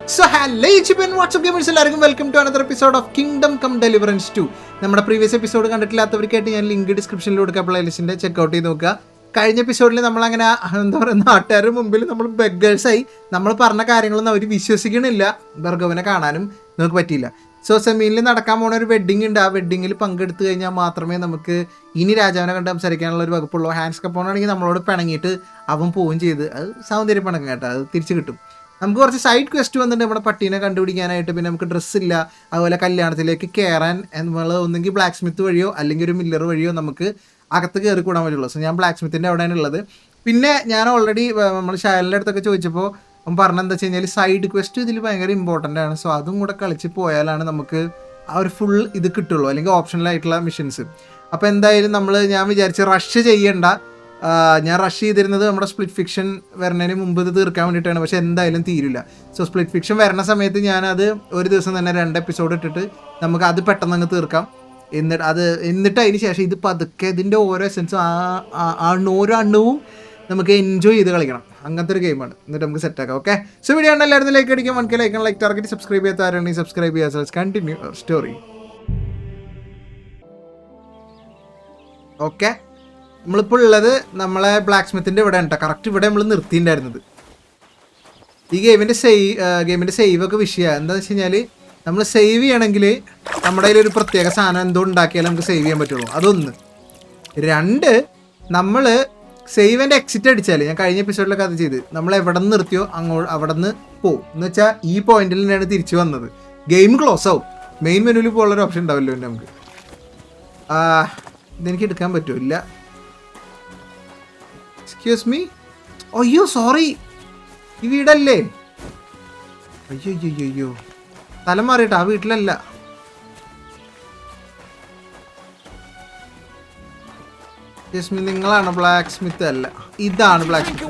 So hello YouTube and what's up gamers എല്ലാവർക്കും welcome to another episode of Kingdom Come Deliverance 2. നമ്മുടെ previous episode കണ്ടിട്ടില്ലാത്തവർക്കായിട്ട് ഞാൻ link ഡിസ്ക്രിപ്ഷനിൽ കൊടുക്കുക, പ്ലേലിസ്റ്റിൻ്റെ checkout ചെയ്ത് നോക്കുക. കഴിഞ്ഞ എപ്പിസോഡിൽ നമ്മളങ്ങനെ എന്താ പറയുക, നാട്ടുകാരുടെ മുമ്പിൽ നമ്മൾ ബെഗേഴ്സായി. നമ്മൾ പറഞ്ഞ കാര്യങ്ങളൊന്നും അവർ വിശ്വസിക്കണില്ല. ഭർഗവനെ കാണാനും നമുക്ക് പറ്റിയില്ല. സോ സെമീനിൽ നടക്കാൻ പോകുന്ന ഒരു വെഡ്ഡിങ് ഉണ്ട്. ആ വെഡ്ഡിങ്ങിൽ പങ്കെടുത്തു കഴിഞ്ഞാൽ മാത്രമേ നമുക്ക് ഇനി രാജാവിനെ കണ്ട് സംസാരിക്കാനുള്ള ഒരു വകുപ്പുള്ളൂ. ഹാൻഡ്സ് കപ്പോണാണെങ്കിൽ നമ്മളോട് പിണങ്ങിയിട്ട് അവൻ പോവുകയും ചെയ്ത്, അത് സൗന്ദര്യം പിണങ്ങും കേട്ടോ, അത് തിരിച്ച് കിട്ടും. നമുക്ക് കുറച്ച് സൈഡ് ക്വസ്റ്റ് വന്നിട്ടുണ്ട് നമ്മുടെ പട്ടീനെ കണ്ടുപിടിക്കാനായിട്ട്. പിന്നെ നമുക്ക് ഡ്രസ്സില്ല, അതുപോലെ കല്യാണത്തിലേക്ക് കയറാൻ നമ്മൾ ഒന്നെങ്കിൽ ബ്ലാക്ക് സ്മിത്ത് വഴിയോ അല്ലെങ്കിൽ ഒരു മില്ലർ വഴിയോ നമുക്ക് അകത്ത് കയറി കൂടാൻ പറ്റുള്ളൂ. സോ ഞാൻ ബ്ലാക്ക് സ്മിത്തിൻ്റെ അവിടെയാണ് ഉള്ളത്. പിന്നെ ഞാൻ ഓൾറെഡി നമ്മൾ ഷാലിൻ്റെ അടുത്തൊക്കെ ചോദിച്ചപ്പോൾ അവൻ പറഞ്ഞെന്താ വെച്ച് കഴിഞ്ഞാൽ സൈഡ് ക്വസ്റ്റ് ഇതിൽ ഭയങ്കര ഇമ്പോർട്ടൻ്റ് ആണ്. സോ അതും കൂടെ കളിച്ച് പോയാലാണ് നമുക്ക് ആ ഒരു ഫുൾ ഇത് കിട്ടുള്ളൂ, അല്ലെങ്കിൽ ഓപ്ഷണലായിട്ടുള്ള മിഷൻസ്. അപ്പോൾ എന്തായാലും ഞാൻ വിചാരിച്ച് റഷ് ചെയ്യണ്ട. ഞാൻ റഷ് ചെയ്തിരുന്നത് നമ്മുടെ സ്പ്ലിറ്റ് ഫിക്ഷൻ വരുന്നതിന് മുമ്പ് ഇത് തീർക്കാൻ വേണ്ടിയിട്ടാണ്. പക്ഷേ എന്തായാലും തീരില്ല. സോ സ്പ്ലിറ്റ് ഫിക്ഷൻ വരുന്ന സമയത്ത് ഞാനത് ഒരു ദിവസം തന്നെ 2 എപ്പിസോഡ് ഇട്ടിട്ട് നമുക്ക് അത് പെട്ടെന്ന് അങ്ങ് തീർക്കാം. എന്നിട്ട് അതിന് ശേഷം ഇത് പതുക്കെ ഇതിൻ്റെ ഓരോ എസൻസും ഓരോ അണ്ണവും നമുക്ക് എൻജോയ് ചെയ്ത് കളിക്കണം. അങ്ങനത്തെ ഒരു ഗെയിമാണ്. എന്നിട്ട് നമുക്ക് സെറ്റാക്കാം. ഓക്കെ, സോ വീഡിയോ ആണ് എല്ലാവരും ലൈക്ക് അടിക്കാം, 1K like like target. Subscribe ചെയ്യാത്തവരാണെങ്കിൽ സബ്സ്ക്രൈബ് ചെയ്യുക. Continue story. ഓക്കെ, നമ്മളിപ്പോൾ ഉള്ളത് നമ്മളെ ബ്ലാക്ക് സ്മിത്തിൻ്റെ ഇവിടെ ഉണ്ട്. കറക്റ്റ് ഇവിടെ നമ്മൾ നിർത്തിയിട്ടുണ്ടായിരുന്നത്. ഈ ഗെയിമിൻ്റെ സേവ് ഒക്കെ വിഷയമാണ്. എന്താണെന്ന് വെച്ച് കഴിഞ്ഞാൽ നമ്മൾ സേവ് ചെയ്യണമെങ്കിൽ നമ്മുടെ കയ്യിലൊരു പ്രത്യേക സാധനം എന്തോ ഉണ്ടാക്കിയാലും നമുക്ക് സേവ് ചെയ്യാൻ പറ്റുള്ളൂ. അതൊന്ന്. 2, നമ്മൾ സേവ് ആൻഡ് എക്സിറ്റ് അടിച്ചാൽ, ഞാൻ കഴിഞ്ഞ എപ്പിസോഡിലൊക്കെ അത് ചെയ്ത്, നമ്മൾ എവിടെ നിന്ന് നിർത്തിയോ അവിടെ നിന്ന് പോവും. എന്ന് വെച്ചാൽ ഈ പോയിന്റിൽ തന്നെയാണ് തിരിച്ചു വന്നത്. ഗെയിം ക്ലോസ് ആവും. മെയിൻ മെനുവിൽ പോകാനുള്ളൊരു ഓപ്ഷൻ ഉണ്ടാവില്ലോ നമുക്ക്. ഇതെനിക്ക് എടുക്കാൻ പറ്റുമോ? ഇല്ല. Excuse me. അയ്യോ സോറി, ഈ വീടല്ലേ? അയ്യോ സ്ഥലം മാറിയിട്ടാ, ആ വീട്ടിലല്ല. നിങ്ങളാണ് ബ്ലാക്ക് സ്മിത്ത്? അല്ല, ഇതാണ് ബ്ലാക്ക് സ്മിത്ത്.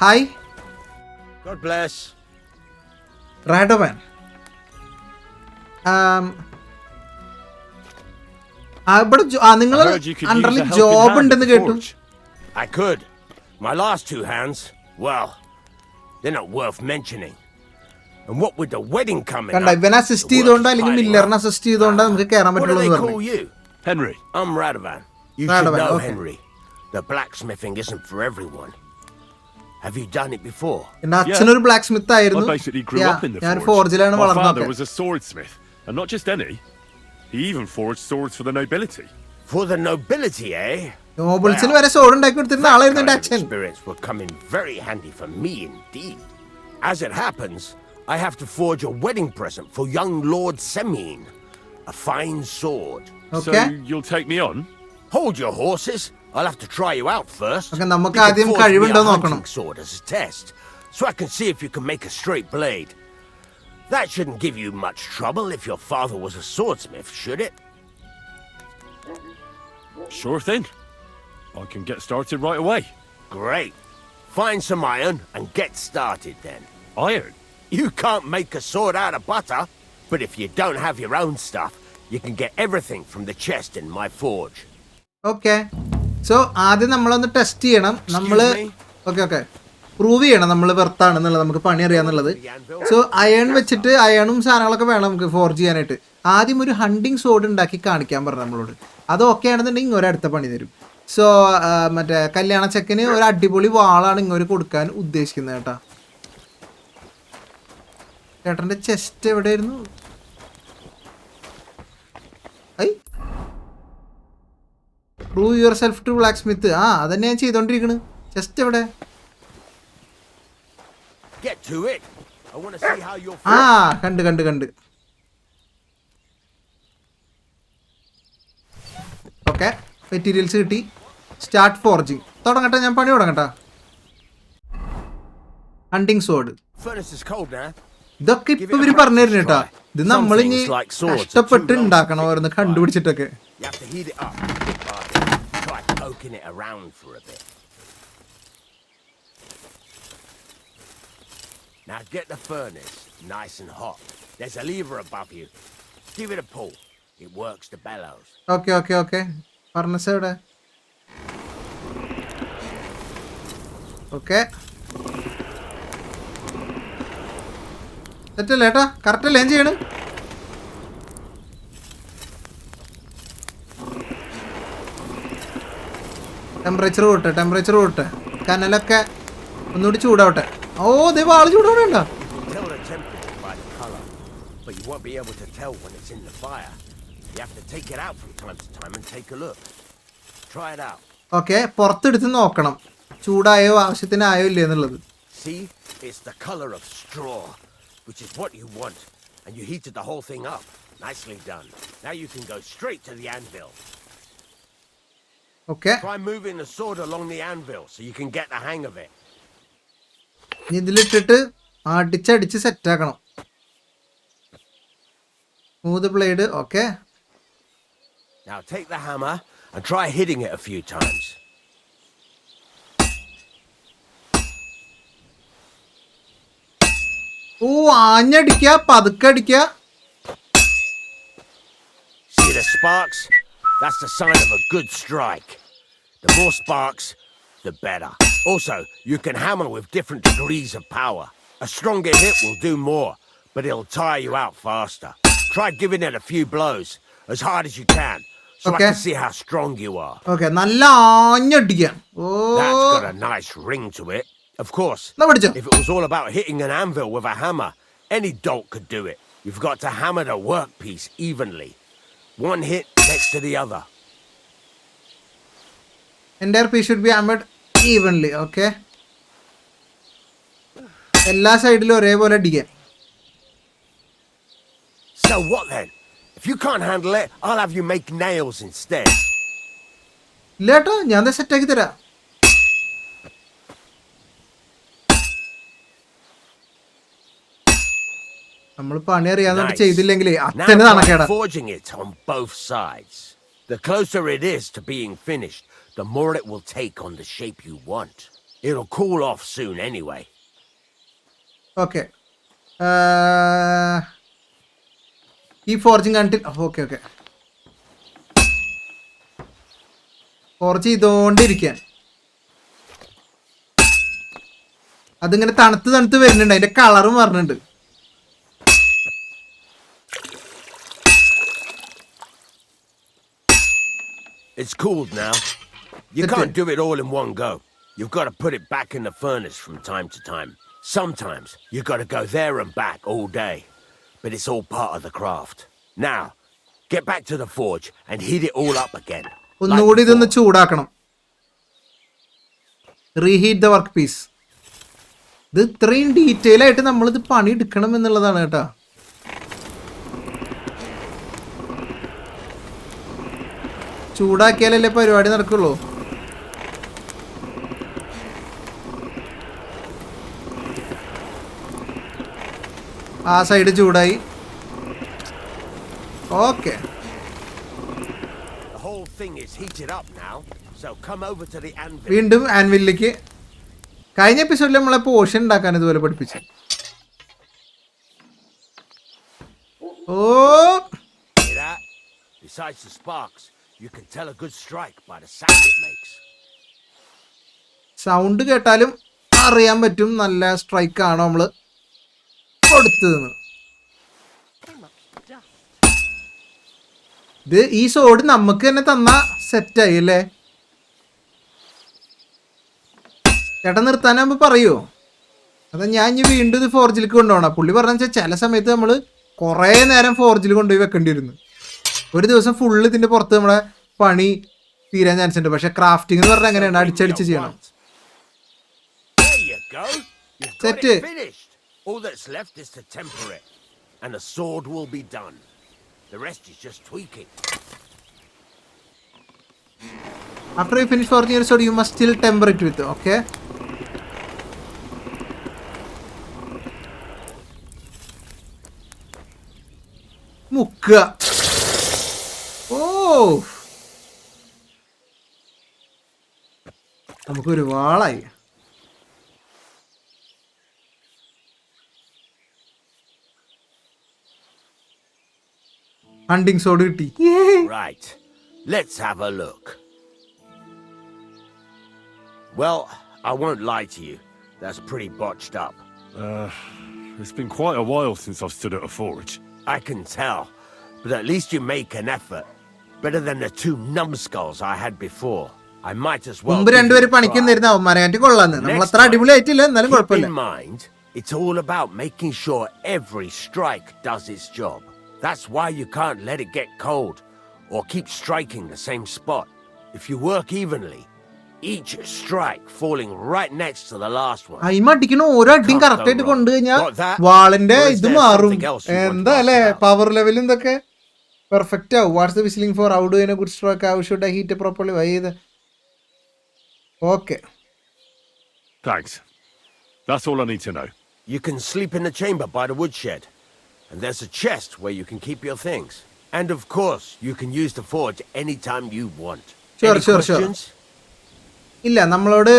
ഹായ് റാഡോവാൻ. നിങ്ങൾ അണ്ടറിൽ ജോബ് ഉണ്ടെന്ന് കേട്ടു. I could. My last 2 hands, well, they're not worth mentioning. And what with the wedding coming up? ഇവനെ അസിസ്റ്റ് ചെയ്തോണ്ടോ അല്ലെങ്കിൽ മില്ലറിനെ അസിസ്റ്റ് ചെയ്തോണ്ടോ നമുക്ക് കേറാൻ പറ്റുള്ളൂ എന്ന് പറഞ്ഞു. Henry. I'm Radovan. You should know, Henry. The blacksmithing isn't for everyone. Have you done it before? എന്റെ അച്ഛനൊരു black Smith ആയിരുന്നു. I basically grew up in the ഞാൻ ഫോർജിലാണ് വളർന്നത്. My father was a swordsmith, and not just any. He even forged swords for the nobility. For the nobility, eh? നോബിൾസിന് വരെ സോഡ് ഉണ്ടാക്കി കൊടുത്തിരുന്ന ആളായിരുന്നു എന്റെ അച്ഛൻ. Experience will come in very handy for me indeed. As it happens, I have to forge a wedding present for young Lord Semine. A fine sword. Okay. So you'll take me on? Hold your horses. I'll have to try you out first. Okay, നമുക്ക് ആദ്യം കഴിവുണ്ടോ നോക്കണം. Sword as a test, so I can see if you can make a straight blade. That shouldn't give you much trouble if your father was a swordsmith, should it? Sure thing. I can get started right away. Great. Find some iron and get started then. Iron? You can't make a sword out of butter, but if you don't have your own stuff, you can get everything from the chest in my forge. Okay. So ആദ്യം നമ്മളൊന്ന് test ചെയ്യണം. Okay prove ചെയ്യണം നമ്മൾ വെർത്താണെന്നുള്ളത്, നമുക്ക് പണി അറിയാന്നുള്ളത്. So iron വെച്ചിട്ട് അയണും സാധനങ്ങളൊക്കെ വേണം നമുക്ക് ഫോർജ് ചെയ്യാനായിട്ട്. ആദ്യം ഒരു ഹണ്ടിങ് സോഡ് ഉണ്ടാക്കി കാണിക്കാൻ പറഞ്ഞു നമ്മളോട്. അത് ഓക്കെ ആണെന്നുണ്ടെങ്കിൽ ഇങ്ങോട്ട് അടുത്ത പണി തരും. സോ മറ്റേ കല്യാണ ചെക്കന് ഒരു അടിപൊളി വാളാണ് ഇങ്ങോട്ട് കൊടുക്കാൻ ഉദ്ദേശിക്കുന്നത് കേട്ടോ. ചേട്ടൻ്റെ ചെസ്റ്റ് എവിടെയായിരുന്നു? Prove yourself to blacksmith. അതന്നെ ഞാൻ ചെയ്തോണ്ടിരിക്കണ്. ചെസ്റ്റ് എവിടെ? കണ്ട്. ഓക്കെ, മെറ്റീരിയൽസ് കിട്ടി. Start forging. തുടങ്ങട്ടെ, ഞാൻ പണി തുടങ്ങട്ടെ. Hunting sword. ഇതൊക്കെ ഇപ്പൊ ഇവര് പറഞ്ഞു തരുന്നു കേട്ടാ. ഇത് നമ്മളിനി കഷ്ടപ്പെട്ട് ഉണ്ടാക്കണമായിരുന്നു കണ്ടുപിടിച്ചിട്ടൊക്കെ. Now get the furnace nice and hot. There's a lever above you. Give it a pull. It works the bellows. Okay. Furnace എവിടെ? Okay. സെറ്റല്ലേ ഏട്ടാ? കറക്റ്റല്ലേ ഞാൻ ചെയ്യണം? ടെമ്പറേച്ചർ കൂട്ടെ. കനലൊക്കെ ഒന്നുകൂടി ചൂടാവട്ടെ. ഓ ദേ വാള് ചൂടാവണ്ട. Tell the temperature by the color, but you won't be able to tell when it's in the fire. You have to take it out from time to time and take a look. Try it out. Okay, പുറത്തെടുത്ത് നോക്കണം ചൂടായോ ആവശ്യത്തിനായോ ഇല്ലേ എന്നുള്ളത്. See, it's the color of straw, which is what you want, and you heated the whole thing up. Nicely done. Now you can go straight to the anvil. Okay, Try moving the sword along the anvil so you can get the hang of it. ഇനി ഇതിലിട്ടിട്ട് അടിച്ചടിച്ച് സെറ്റാക്കണം. Smooth blade. Okay, Now take the hammer and try hitting it a few times. ഓ ആഞ്ഞടിക്കുക, പതുക്കടിക്കുക. See the sparks? That's the sign of a good strike. The more sparks, the better. Also, you can hammer with different degrees of power. A stronger hit will do more, but it'll tire you out faster. Try giving it a few blows, as hard as you can, so Okay. I can see how strong you are. Okay, നല്ല ആഞ്ഞടിക്കുക. ഓ That's got a nice ring to it. Of course, എന്നാ പിടിച്ചോ. if it was all about hitting an anvil with a hammer, any dolt could do it. You've got to hammer the workpiece evenly. One hit next to the other. Entire piece should be hammered evenly. Okay, എല്ലാ സൈഡിലും ഒരേപോലെ അടിക്കാൻ. So what then? If you can't handle it, I'll have you make nails instead. ഇല്ല കേട്ടോ, ഞാൻ സെറ്റാക്കി തരാം. നമ്മൾ പണി അറിയാവുന്ന ചെയ്തില്ലെങ്കിലേ Now അച്ഛന് try നടക്കേടാ. forging it on both sides. The closer it is to being finished, the more it will take on the shape you want. It'll cool off soon anyway. Okay, ഈ ഫോർജിങ് കണ്ടിൽ. Okay okay, forge ചെയ്തോണ്ടിരിക്കാൻ. അതിങ്ങനെ തണുത്ത് വരുന്നുണ്ട്, അതിന്റെ കളറും പറഞ്ഞിട്ടുണ്ട്. It's cooled now. You can't do it all in one go. You've got to put it back in the furnace from time to time. Sometimes you've got to go there and back all day. But it's all part of the craft. Now, get back to the forge and heat it all up again. ഒന്നുകൂടി ഇതൊന്ന് ചൂടാക്കണം. Reheat the work piece. ഇത് ഇത്രയും detail ആയിട്ട് നമ്മളിത് പണി എടുക്കണം എന്നുള്ളതാണ് കേട്ടോ. ചൂടാക്കിയാലല്ലേ പരിപാടി നടക്കുള്ളൂ. ആ സൈഡ് ചൂടായി. Okay, The whole thing is heated up now, so come over to the anvil. വീണ്ടും ആൻവില്ലേക്ക്. കഴിഞ്ഞ എപ്പിസോഡിൽ നമ്മളെ പോഷൻ ഉണ്ടാക്കാൻ ഇതുപോലെ പഠിപ്പിച്ചു. ഓ Hear that? Besides the sparks, you can tell a good strike by the sound it makes. Sound കേട്ടാലും അറിയാൻ പറ്റും നല്ല സ്ട്രൈക്ക് ആണോ നമ്മള് കൊടുത്തതെന്ന്. ഇത് ഈ സോഡ് നമുക്ക് തന്നെ തന്ന സെറ്റായി അല്ലേ? ചേട്ടൻ നിർത്താനാകുമ്പോ പറയോ? അതാ ഞാൻ ഇനി വീണ്ടും ഇത് ഫോർജിലേക്ക് കൊണ്ടുപോകണം. പുള്ളി പറഞ്ഞ വെച്ചാൽ ചില സമയത്ത് നമ്മൾ കുറേ നേരം ഫോർജിൽ കൊണ്ടുപോയി വെക്കേണ്ടി വരുന്നു. ഒരു ദിവസം ഫുള്ള് ഇതിന്റെ പുറത്ത് നമ്മളെ പണി തീരാൻ ചാൻസ് ഉണ്ട്. പക്ഷെ ക്രാഫ്റ്റിംഗ് എന്ന് പറഞ്ഞാൽ എങ്ങനെയാണ്? അടിച്ചടിച്ച് ചെയ്യണം. There you go. You've got Set it it. finished. All that's left is to temper it, and the sword will be done. The rest is just tweaking. After you finish forging your sword, you must still temper it with. Okay. മുക്കുക. ഓ, നമുക്കൊരു വാളായി. Hunting സോഡ് കിട്ടി. Right. Let's have a look. Well, I won't lie to you. That's pretty botched up. It's been quite a while since I've stood at a forge. I can tell, but at least you make an effort. Better than the 2 numbskulls I had before. I might as well. മുമ്പ് രണ്ടുപേര് പണിക്കുന്നിരുന്ന അവന്മാരെ ആയിട്ട് കൊള്ളാന്ന്. നമ്മൾ അത്ര അടിപൊളിയായിട്ടില്ല, എന്നാലും കുഴപ്പമില്ല. Keep in mind, it's all about making sure every strike does its job. That's why you can't let it get cold or keep striking the same spot. If you work evenly, each strike falling right next to the last one. അടിക്കണ ഓരോ അടിയും correct ആയിട്ട് കൊണ്ടു കഴിഞ്ഞാൽ വാളിന്റെ ഇത് മാറും. എന്താ അല്ലേ പവർ ലെവൽ എന്തൊക്കെ പെർഫെക്റ്റ് ആവും. What's the whistling for oh do in a good stroke, how should I heat properly, why ഇത്. Okay, Thanks. That's all I need to know. You can sleep in the chamber by the woodshed, and there's a chest where you can keep your things. And of course, you can use the forge anytime you want. Any questions? ഇല്ല, നമ്മളോട്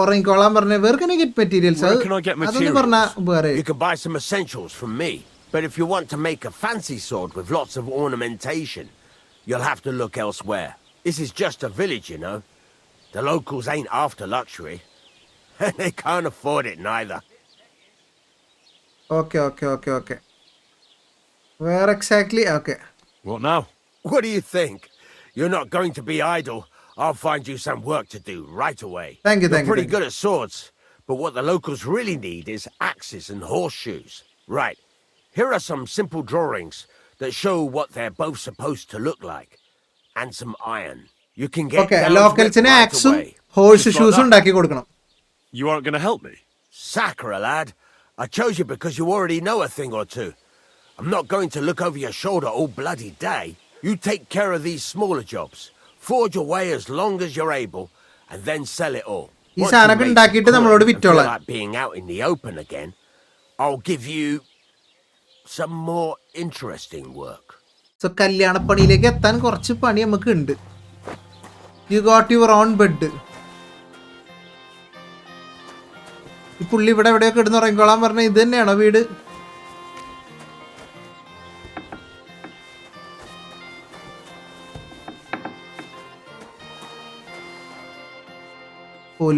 ഉറങ്ങിക്കോളാൻ പറഞ്ഞ where can I get materials? അതൊന്നും പറഞ്ഞാ വേറെ. You can buy some essentials from me, but if you want to make a fancy sword with lots of ornamentation, you'll have to look elsewhere. This is just a village, you know. The locals ain't after luxury, and they can't afford it neither. Okay. Where exactly? Okay. What now? What do you think? You're not going to be idle. I'll find you some work to do right away. Thank you. You're pretty good at swords, but what the locals really need is axes and horseshoes. Right. Here are some simple drawings that show what they're both supposed to look like, and some iron. You can get localsine axum horseshoes undaki kodukkanam. You aren't going to help me? Sakura, lad. I chose you because you already know a thing or two. I'm not going to look over your shoulder all bloody day. You take care of these smaller jobs. Forge away as long as you're able, and then sell it all. Once you feel like being out in the open again, I'll give you some more interesting work. So കല്യാണപ്പണിയിലേക്ക് എത്താൻ കുറച്ച് പണി നമുക്ക് ഉണ്ട്. You got your own bed. ഈ പുള്ളി ഇവിടെ എവിടെയൊക്കെ ഇടുന്ന് ഉറങ്ങിക്കോളാൻ പറഞ്ഞ ഇത് തന്നെയാണോ വീട്?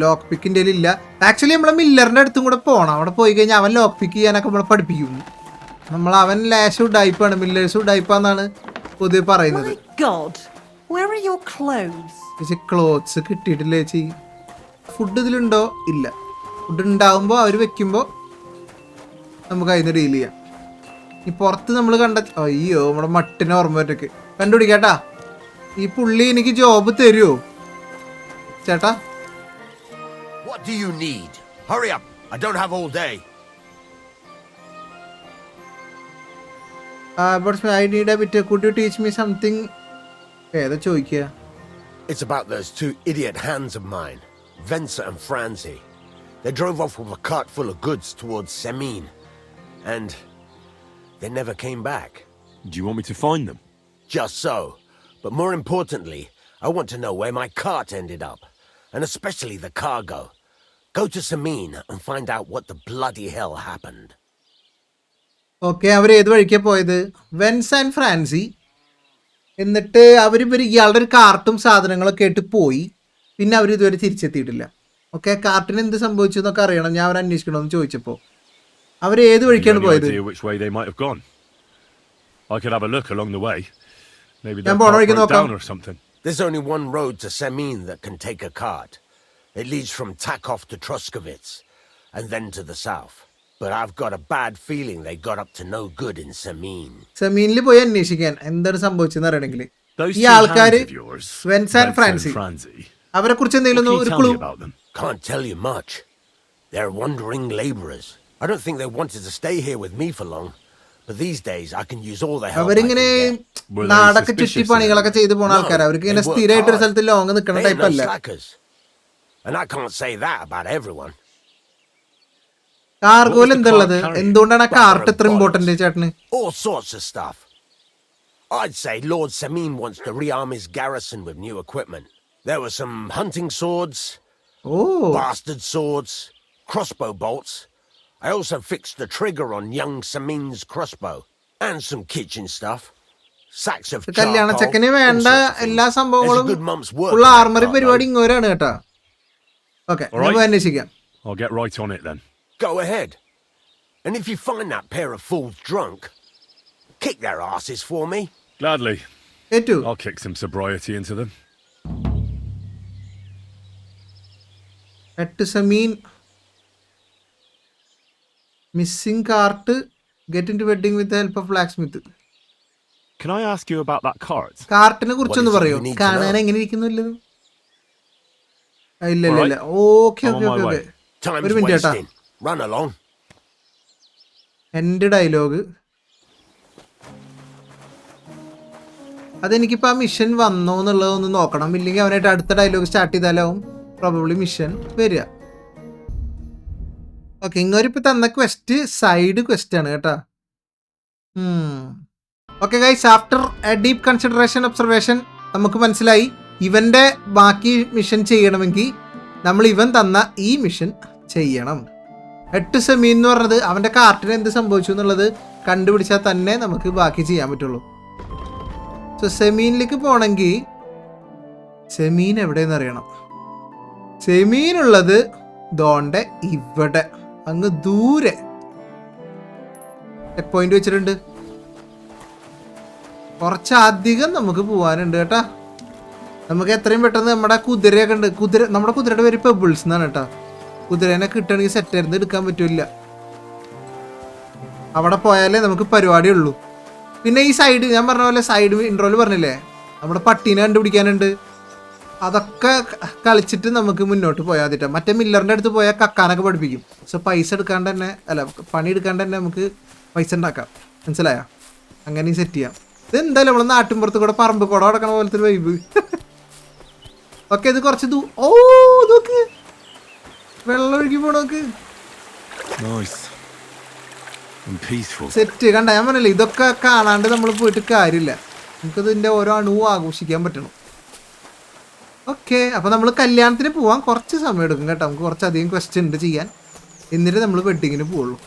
ലോക്ക് പിക്കിൻ്റെ ഇല്ല. ആക്ച്വലി നമ്മളെ മില്ലറിന്റെ അടുത്തും കൂടെ പോകണം. അവിടെ പോയി കഴിഞ്ഞാൽ അവൻ ലോക്ക് പിക്ക് ചെയ്യാനൊക്കെ നമ്മളെ പഠിപ്പിക്കും. അവൻ ലാഷ് ഡൈപ്പാണ്, മില്ലേഴ്സ് ഡൈപ്പാന്നാണ് പൊതുവെ പറയുന്നത്. ക്ലോത്ത്സ് കിട്ടിയിട്ടില്ല ചേച്ചി. ഫുഡ് ഇതിലുണ്ടോ? ഇല്ല. ഫുഡ് ഉണ്ടാവുമ്പോൾ അവർ വെക്കുമ്പോൾ നമുക്ക് അതിന് ഡീൽ ചെയ്യാം. ഈ പുറത്ത് നമ്മൾ കണ്ട അയ്യോ നമ്മുടെ മട്ടിനെ ഓർമ്മ പറ്റൊക്കെ കണ്ടുപിടിക്കാട്ടാ. ഈ പുള്ളി എനിക്ക് ജോബ് തരുമോ ചേട്ടാ? What do you need? Hurry up. I don't have all day. But I need a bit. Could you teach me something? ഏതാ ചോദിക്കുക? It's about those 2 idiot hands of mine, Venza and Franzi. They drove off with a cart full of goods towards Semine, and they never came back. Do you want me to find them? Just so. But more importantly, I want to know where my cart ended up, and especially the cargo. Go to Samine and find out what the bloody hell happened. Okay, അവർ ഏത് വഴിക്കാണ് പോയത്? Vents and Francy. എന്നിട്ട് അവർ ഇയാളുടെ ഒരു കാർട്ടും സാധനങ്ങളൊക്കെ ആയിട്ട് പോയി. പിന്നെ അവർ ഇതുവരെ തിരിച്ചെത്തിയിട്ടില്ല. ഓക്കെ, കാർട്ടിന് എന്ത് സംഭവിച്ചു എന്നൊക്കെ അറിയണം. ഞാൻ അവർ അന്വേഷിക്കണമെന്ന് ചോദിച്ചപ്പോൾ അവർ ഏത് വഴിക്കാണ് പോയത്? ഞാൻ പോണ വഴിക്ക് നോക്കാം. There's only one road to Semine that can take a cart. It leads from Takov to Troskowitz, and then to the south. But I've got a bad feeling they got up to no good in Semine. സെമീനിൽ പോയി അന്വേഷിക്കാൻ എന്താണ് സംഭവിച്ചെന്ന് അറിയണമെങ്കിൽ ഈ ആൾക്കാര് vents and Francy അവരെ കുറിച്ച് എന്തെങ്കിലും ഒരു clue? Can't tell you much. They're wandering laborers. I don't think they wanted to stay here with me for long. But these days I can use all the help. അവരിങ്ങനെ നാടൊക്കെ ചുറ്റി പണികളൊക്കെ ചെയ്തു പോണ ആൾക്കാർ. അവർക്ക് ഇങ്ങനെ സ്ഥിരമായിട്ട് ഒരു സ്ഥലത്ത് ലോങ് നിൽക്കുന്ന ടൈപ്പ് അല്ല. And I can't say that about everyone. കാർഗോയിൽ എന്തുള്ളത്? എന്തുകൊണ്ടാണ് ആ കാർട്ട് ഇത്ര ഇമ്പോർട്ടന്റ് ചേട്ടന്? All sorts of stuff. I'd say Lord Semine wants to rearm his garrison with new equipment. There were some hunting swords, bastard swords, crossbow bolts. I also fixed the trigger on young Samine's crossbow, and some kitchen stuff. Sacks of charcoal. കല്യാണ ചെക്കന് വേണ്ട എല്ലാ സംഭവങ്ങളും ഉള്ള armoury പരിപാടി ഇങ്ങോരാണ് കേട്ടാ. Okay, അന്വേഷിക്കാം. I'll get right on it then. Go ahead. And if you find that pair of fools drunk, kick their asses for me. Gladly. ഏറ്റു I'll kick some sobriety into them. at Samine missing cart get into wedding with the help of Blacksmith. Can I ask you about that cart? കാർട്ടിനെ കുറിച്ചൊന്ന് What is it പറയോ you need to കാണാൻ know? എങ്ങനെ ഇരിക്കുന്നില്ലത് ഇല്ല ഇല്ല ഇല്ല okay I'm okay on my okay way. Okay Time's ഒരു minute ചേട്ടാ wasting. Run along. എൻ്റെ ഡയലോഗ് അതെനിക്കിപ്പോൾ ആ മിഷൻ വന്നോ എന്നുള്ളതൊന്ന് നോക്കണം ഇല്ലെങ്കിൽ അവനായിട്ട് അടുത്ത ഡയലോഗ് സ്റ്റാർട്ട് ചെയ്താലാവും പ്രോബബ്ലി മിഷൻ വരിക ഓക്കെ ഇങ്ങോരിപ്പോൾ തന്ന ക്വസ്റ്റ് സൈഡ് ക്വസ്റ്റ് ആണ് കേട്ടോ okay guys after A deep consideration observation നമുക്ക് മനസ്സിലായി ഇവൻ്റെ ബാക്കി മിഷൻ ചെയ്യണമെങ്കിൽ നമ്മൾ ഇവൻ തന്ന ഈ മിഷൻ ചെയ്യണം 8 സെമീൻ എന്ന് പറഞ്ഞത് അവൻ്റെ കാർട്ടിന് എന്ത് സംഭവിച്ചു എന്നുള്ളത് കണ്ടുപിടിച്ചാൽ തന്നെ നമുക്ക് ബാക്കി ചെയ്യാൻ പറ്റുള്ളൂ സോ സെമീനിലേക്ക് പോകണമെങ്കിൽ സെമീൻ എവിടെയെന്ന് അറിയണം സെമീനുള്ളത് ദോണ്ടെ ഇവിടെ അങ്ങ് ദൂരെ ചെക്ക് പോയിന്റ് വെച്ചിട്ടുണ്ട് കുറച്ചധികം നമുക്ക് പോകാനുണ്ട് കേട്ടാ നമുക്ക് എത്രയും പെട്ടെന്ന് നമ്മുടെ കുതിരയൊക്കെ ഉണ്ട് നമ്മുടെ കുതിരയുടെ പേര് പെബിൾസ് എന്നാണ് കേട്ടോ കുതിരേനെ കിട്ടണമെങ്കിൽ സെറ്റായിരുന്നു എടുക്കാൻ പറ്റില്ല അവിടെ പോയാലേ നമുക്ക് പരിപാടി ഉള്ളൂ പിന്നെ ഈ സൈഡ് ഞാൻ പറഞ്ഞ പോലെ സൈഡ് ഇൻട്രോയിൽ പറഞ്ഞില്ലേ നമ്മുടെ പട്ടീനെ കണ്ടുപിടിക്കാനുണ്ട് അതൊക്കെ കളിച്ചിട്ട് നമുക്ക് മുന്നോട്ട് പോയാൽ മതിട്ടോ മറ്റേ മില്ലറിൻ്റെ അടുത്ത് പോയാൽ കക്കാനൊക്കെ പഠിപ്പിക്കും സോ പൈസ എടുക്കാണ്ട് തന്നെ അല്ല പണി എടുക്കാണ്ട് തന്നെ നമുക്ക് പൈസ ഉണ്ടാക്കാം മനസ്സിലായോ അങ്ങനെ സെറ്റ് ചെയ്യാം ഇത് എന്തായാലും നമ്മൾ നാട്ടിൻപുറത്ത് കൂടെ പറമ്പ് കൂടെ നടക്കണ പോലത്തെ വൈബ് ഓക്കെ ഇത് കുറച്ച് ഓ നോക്ക് വെള്ളം ഒഴുകി പോണോക്ക് സെറ്റ് കണ്ട ഞാൻ പറഞ്ഞില്ലേ ഇതൊക്കെ കാണാണ്ട് നമ്മൾ പോയിട്ട് കാര്യമില്ല നമുക്കതിൻ്റെ ഓരോ അണുവും ആഘോഷിക്കാൻ പറ്റണം ഓക്കെ അപ്പോൾ നമ്മൾ കല്യാണത്തിന് പോവാൻ കുറച്ച് സമയം എടുക്കും കേട്ടോ നമുക്ക് കുറച്ചധികം ക്വസ്റ്റ്യൻ ഉണ്ട് ചെയ്യാൻ എന്നിട്ട് നമ്മൾ വെഡിങ്ങിന് പോവുള്ളൂ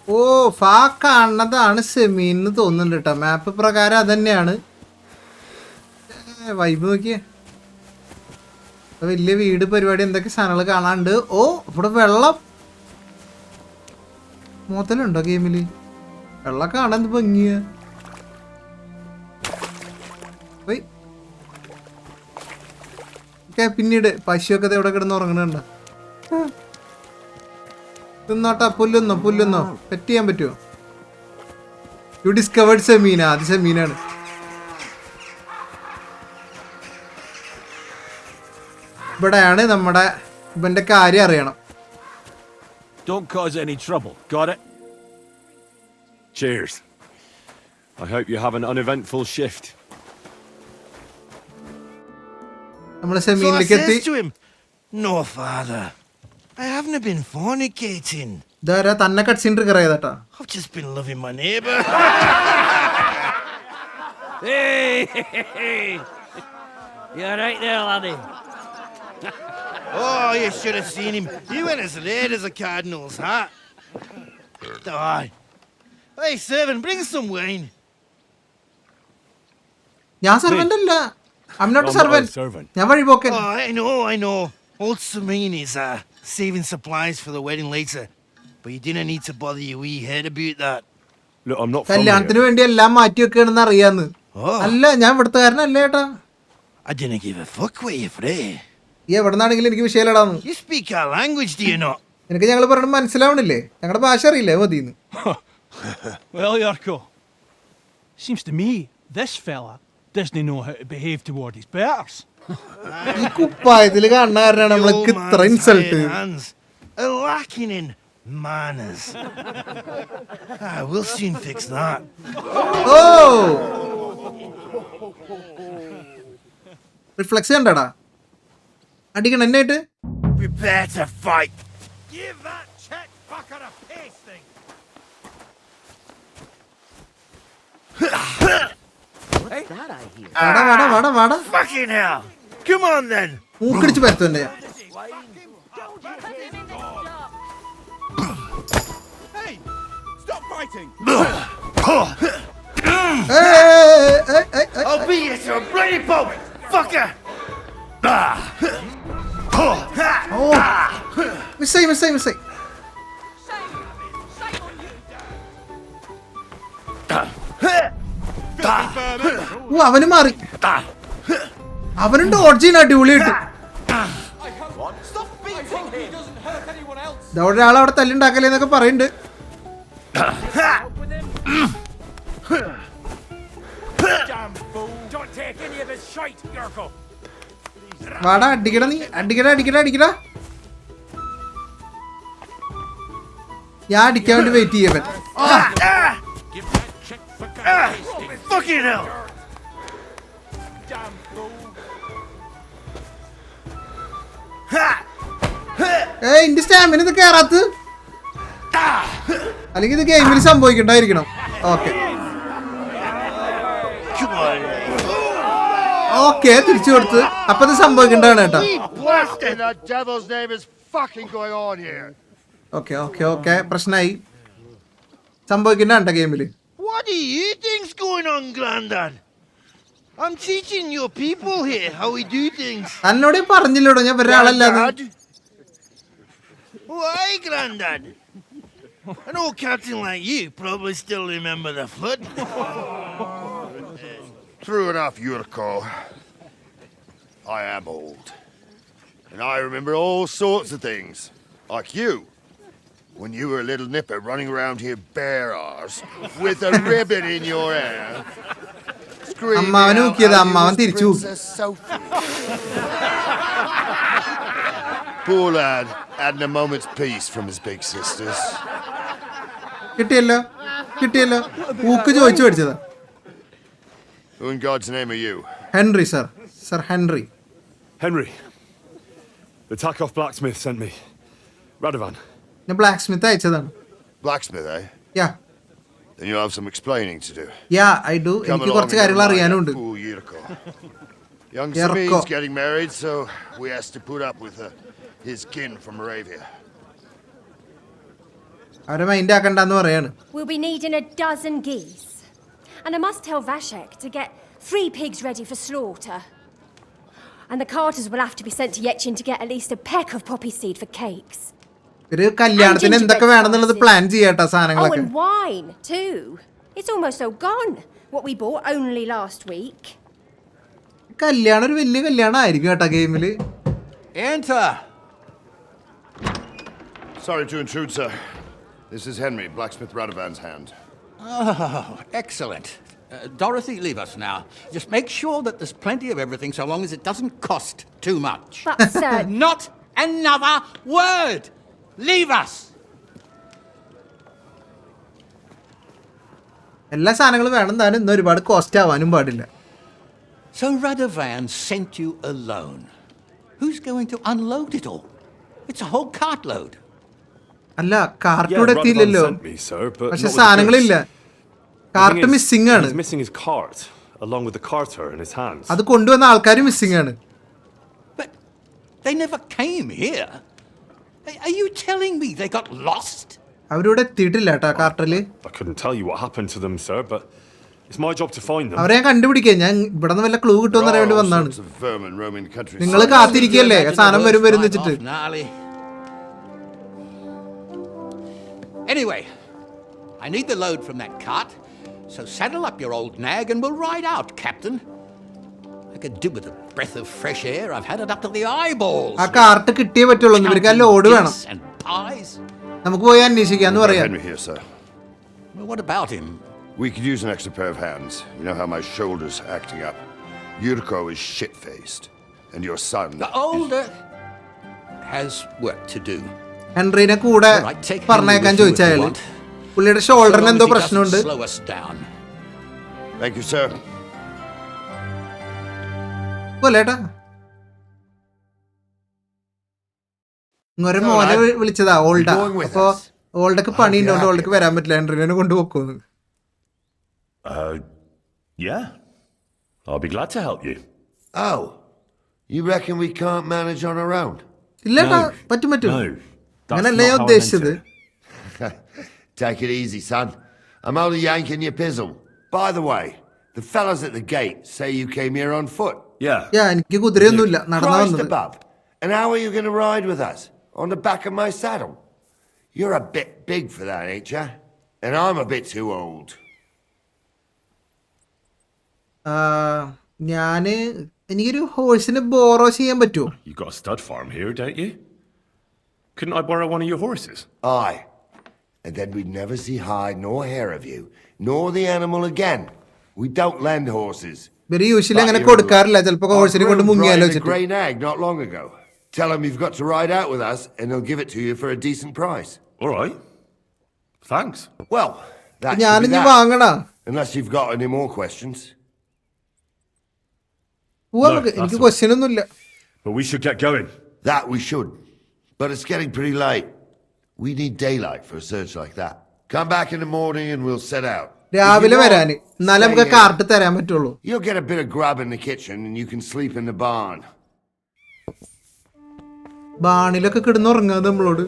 ഓ ഫാ കാണുന്നതാണ് സെമീൻ എന്ന് തോന്നുന്നുണ്ട് കേട്ടോ മാപ്പ് പ്രകാരം അതന്നെയാണ് വൈബ് നോക്കിയേ വലിയ വീട് പരിപാടി എന്തൊക്കെ സാധനങ്ങൾ കാണാണ്ട് ഓ ഇവിടെ വെള്ളം മുതലുണ്ടോ ഗെയിമില് വെള്ളം കാണാൻ ഭംഗിയ ഓക്കെ പിന്നീട് പശുവൊക്കെ എവിടെ കിടന്ന് ഉറങ്ങണുണ്ടോ തിന്നോട്ടാ പുല്ലുന്നോ പെറ്റ് ചെയ്യാൻ പറ്റുമോ യു ഡിസ്കവേർഡ് സെമീന അത് സെമീനാണ് ഇവിടെയാണ് നമ്മുടെ ഇവന്റെ കാര്യം അറിയണം Don't cause any trouble. Got it? Cheers. I hope you have an uneventful shift. നമ്മൾ So I സെമീനിലേക്ക് എത്തി says to him, "No, father, I haven't been fornicating. ഇതാരാ തന്നെ കട്സിൻ trigger ചെയ്തട്ടാ I've just been loving my neighbour." Hey! You alright there, laddie? Oh, you should have seen him. He went as red as a cardinal's hat. Aye. Hey, servant, bring some wine. ഞാൻ servant അല്ല I am not I'm not a servant servant. ഞാൻ വഴിപോക്കൻ Oh, I know. Old Semine is saving supplies for the wedding later. But you didn't need to bother your wee head about that. Look, I'm not from കല്യാണത്തിന് here. വേണ്ടി എല്ലാം മാറ്റി വെക്കണെന്ന് അറിയാന്ന് Oh, അല്ല ഞാൻ ഇവിടുത്തുകാരനല്ല ചേട്ടാ I didn't give a fuck where you're from. ഈ എവിടെ നിന്നാണെങ്കിലും എനിക്ക് വിഷയമില്ലടാന്ന് You speak our language, do you not? എനിക്ക് ഞങ്ങൾ പറയണത് മനസ്സിലാവണില്ലേ ഞങ്ങളുടെ ഭാഷ അറിയില്ലേ മതിന്ന് Well, Yarko, seems to me this fella doesn't know how to behave toward his betters. ഈ കുപ്പായത്തില് കാണുന്ന കാരണമാണ് The നമ്മൾക്ക് old ഇത്ര man's insult iron hands are lacking in manners. We'll soon fix that. ഓ റിഫ്ലക്സ് കണ്ടടാ അടിക്കണം എന്നായിട്ട് Prepare to fight. Give that check fucker a pasting. വാടാ Fucking hell. Come on then. മൂക്കടിച്ച് പരത്തുന്നെ Hey! Stop fighting! I'll beat you to a bloody pulp, fucker. മിസ്സായി. അവന് മാറി. അവനും dodge ചെയ്യാൻ അടിപൊളിയായിട്ട്. ഒരാൾ അവിടെ തല്ലുണ്ടാക്കലേന്നൊക്കെ പറയുന്നുണ്ട്. വാടാ, അടിക്കട നീ, അടിക്കട. ഞാൻ അടിക്കാൻ വേണ്ടി വെയിറ്റ് ചെയ്യവൻ. Fucking hell! ഇന്റെ സ്റ്റാമിന ഇത് കേറാത്ത, അല്ലെങ്കിൽ ഇത് ഗെയിമിൽ സംഭവിക്കണ്ടായിരിക്കണം. ഓക്കെ തിരിച്ചു കൊടുത്ത്. അപ്പൊ ഇത് സംഭവിക്കണ്ടാണ് കേട്ടോ. ഓക്കെ പ്രശ്നമായി. സംഭവിക്കണ്ട ഗെയിമില്. What do you think's going on, Grandad? I'm teaching your people here how we do things. എന്നോട് പറഞ്ഞില്ലോടോ ഞാൻ ഒരാളല്ലാന്ന്. Why, Grandad? An old captain like you probably still remember the flood. True enough, Yurko. I am old. And I remember all sorts of things. Like you. When you were a little nipper running around here bare arse with a ribbon in your hair. Screaming out how you was Princess Sophie. Poor lad hadn't a moment's peace from his big sisters. കിട്ടിയല്ലോ. ഊക്ക് ചോദിച്ചു പഠിച്ചതാ. Who in God's name are you? Henry, sir. Sir Henry. Henry. The Takeoff Blacksmith sent me. Radovan. ഞാൻ Blacksmith അയച്ചതാണ്. Blacksmith, eh? Yeah. Then you'll have some explaining to do. Yeah, I do. എനിക്ക് കുറച്ച് കാര്യങ്ങൾ അറിയാനുണ്ട്. Young Samine's getting married, so we has to put up with his kin from Moravia. അവരെ mind ആക്കണ്ടെന്ന് പറയാണ്. We'll be needing a dozen geese. And I must tell Vashek to get 3 pigs ready for slaughter. And the carters will have to be sent to Yechin to get at least a peck of poppy seed for cakes. ഒരു കല്യാണത്തിന് എന്തൊക്കെ വേണമെന്നുള്ളത് plan ചെയ്യാട്ടോ സാധനങ്ങളൊക്കെ. Oh, and wine too. It's almost all gone. What we bought only last week. കല്യാണം ഒരു വലിയ കല്യാണം ആയിരിക്കും കേട്ടോ ഗെയിമില്. Enter. Sorry to intrude, sir. This is Henry, Blacksmith Radovan's hand. Oh, excellent. Dorothy, leave us now. Just make sure that there's plenty of everything so long as it doesn't cost too much. But sir, Not another word. Leave us. എല്ലാ സാധനങ്ങളും വേണം താനും, ഇന്ന് ഒരുപാട് cost ആവാനും പാടില്ല. So Radovan sent you alone. Who's going to unload it all? It's a whole cartload. അല്ല cart ഇവിടെ എത്തിയില്ലല്ലോ. sent me, sir, but പക്ഷെ not with the സാധനങ്ങളില്ല. goods. Cart missing ആണ്. He's missing his cart, along with the carter in his hands. അത് കൊണ്ടുവന്ന ആൾക്കാർ missing ആണ്. But they never came here. Are you telling me they got lost? അവരിവിടെ എത്തിയിട്ടില്ല കേട്ടോ കാർട്ടില്. I couldn't tell you what happened to them, sir, but it's my job to find them. അവരെ ഞാൻ കണ്ടുപിടിക്കാം. ഞാൻ ഇവിടെ നിന്ന് വല്ല ക്ലൂ കിട്ടുമെന്ന് അറിയാൻ വേണ്ടി വന്നാണ്. Sorts of vermin roaming the countryside. നിങ്ങൾ കാത്തിരിക്കല്ലേ സാധനം വരും വെച്ചിട്ട്. Anyway, I need the load from that cart, so saddle up your old nag and we'll ride out, Captain. I could do with a breath of fresh air. I've had it up to the eyeballs. ആ cart കിട്ടിയേ പറ്റുള്ളൂ. ഇവർക്ക് ആ load വേണം. And pies. നമുക്ക് പോയി അന്വേഷിക്കാന്ന് പറയാം. Henry here, sir. Well, what about him? We could use an extra pair of hands. You know how my shoulder's acting up. Yurko is shit-faced. And your son... The older has work to do. ഹെൻറിനെ കൂടെ പറഞ്ഞേക്കാൻ ചോദിച്ചാൽ പുള്ളിയുടെ ഷോൾഡറിന് എന്തോ പ്രശ്നമുണ്ട്. Thank you, sir. പോലേട്ടാ ഇങ്ങൊരു മോനെ വിളിച്ചതാ ഓൾഡാ. അപ്പൊ ഓൾഡക്ക് പണി ഉണ്ടോണ്ട് ഓൾഡക്ക് വരാൻ പറ്റില്ല. ഹെൻറിനെ കൊണ്ടുപോക്കോന്ന്. Yeah. I'll be glad to help you. Oh, you reckon we can't manage on our own? ഇല്ലേട്ടാ പറ്റും. No. അങ്ങനല്ലേ ഞാൻ ഉദ്ദേശിച്ചത്. Take it easy, son. I'm only yanking your pizzle. By the way, the fellas at the gate say you came here on foot. Yeah. എനിക്ക് കുതിരയൊന്നുമില്ല, നടന്നാ Christ വന്നത്. above. And how are you going to ride with us? on the back of my saddle. You're a bit big for that, ain't ya? And I'm a bit too old. എനിക്കൊരു ഹോഴ്സിന് borrow ചെയ്യാൻ പറ്റുമോ? You got a stud farm here, don't you? Couldn't I borrow one of your horses? Aye. And then we'd never see hide nor hair of you, nor the animal again. We don't lend horses. ഇവര് usually അങ്ങനെ കൊടുക്കാറില്ല. ചിലപ്പോ ഹോഴ്സിനെ കൊണ്ട് മുങ്ങിയാലോ a grey nag not long ago. Tell him you've got to ride out with us and he'll give it to you for a decent price. All right. Thanks. Well, that should be ഞാനിഞ്ഞി that. വാങ്ങണ. Unless you've got any more questions. എനിക്ക് question ഒന്നുമില്ല. But we should get going. That we should. But it's getting pretty late. We need daylight for a search like that. Come back in the morning and we'll set out. രാവിലെ വരാന് എന്നാലും നമുക്ക് cart തരാൻ പറ്റുള്ളൂ. You'll get a bit of grub in the kitchen and you can sleep in the barn. ബാണിലൊക്കെ കിടന്നുറങ്ങാതെ നമ്മളോട്.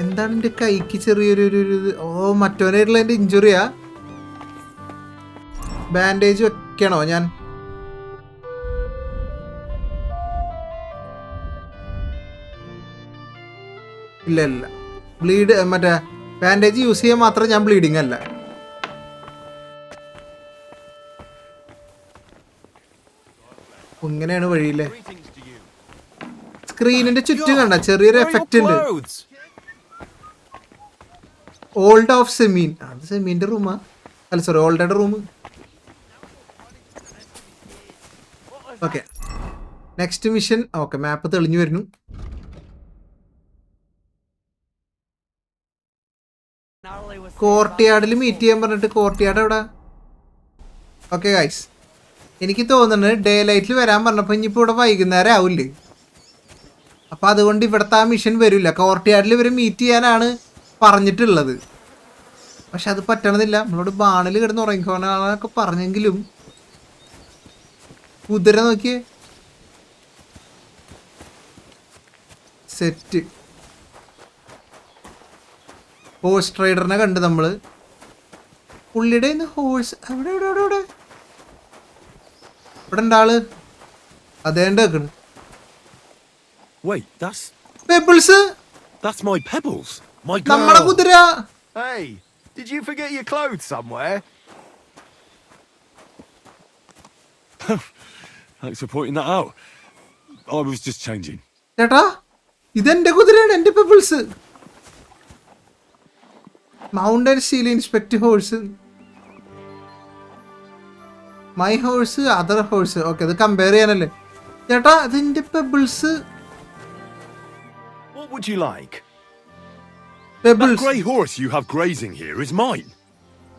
എന്താണ് എന്റെ കൈക്ക് ചെറിയൊരു മറ്റോനായിട്ടുള്ള എന്റെ ഇഞ്ചുറിയാ. ബാൻഡേജ് വെക്കണോ ഞാൻ? ഇല്ല ബ്ലീഡ് മറ്റേ ബാൻഡേജ് യൂസ് ചെയ്യാൻ മാത്രം ഞാൻ ബ്ലീഡിങ് അല്ല. ഇങ്ങനെയാണ് വഴിയില്ലേ. സ്ക്രീനിന്റെ ചുറ്റും കണ്ട ചെറിയൊരു എഫക്റ്റ് ഉണ്ട്. Olda of Semine. അത് സെമീന്റെ റൂമാ? അല്ല സോറി, ഓൾഡയുടെ room. Okay, next mission. Okay, map തെളിഞ്ഞു വരുന്നു. കോർട്ട്യാർഡിൽ മീറ്റ് ചെയ്യാൻ പറഞ്ഞിട്ട് കോർട്ട്യാർഡ് എവിടെ? ഓക്കെ ഗൈസ്, എനിക്ക് തോന്നുന്നത് ഡേ ലൈറ്റിൽ വരാൻ പറഞ്ഞപ്പോൾ ഇനിയിപ്പോൾ ഇവിടെ വൈകുന്നേരം ആവില്ലേ, അപ്പം അതുകൊണ്ട് ഇവിടുത്തെ ആ മിഷൻ വരില്ല. കോർട്ട്യാർഡിൽ ഇവർ മീറ്റ് ചെയ്യാനാണ് പറഞ്ഞിട്ടുള്ളത്. പക്ഷെ അത് പറ്റണമെന്നില്ല. നമ്മളോട് ബാണിൽ കിടന്ന് ഉറങ്ങിക്കോണൊക്കെ പറഞ്ഞെങ്കിലും കുതിര നോക്കിയേ, സെറ്റ്. ഹോഴ്സ് ട്രൈഡറിനെ കണ്ട് നമ്മള്. പുള്ളിയുടെ ഹോഴ്സ് എവിടെ എവിടെ എവിടെ എവിടെ ഇവിടെ ഉണ്ടാള്. അതേണ്ട വെക്കണ്. Wait, pebbles. that's my pebbles. My girl. നമ്മളെ കുതിര. Hey, did you forget your clothes somewhere? Thanks for pointing that out. I was just changing. ചേട്ടാ, ഇതെന്റെ കുതിരയാണ്, എന്റെ pebbles. Mountain steel inspect horse. My horse, other horse. Okay, അത് compare ചെയ്യാനല്ലേ ചേട്ടാ. അതെന്റെ pebbles. What would you like? That grey horse you have grazing here is mine.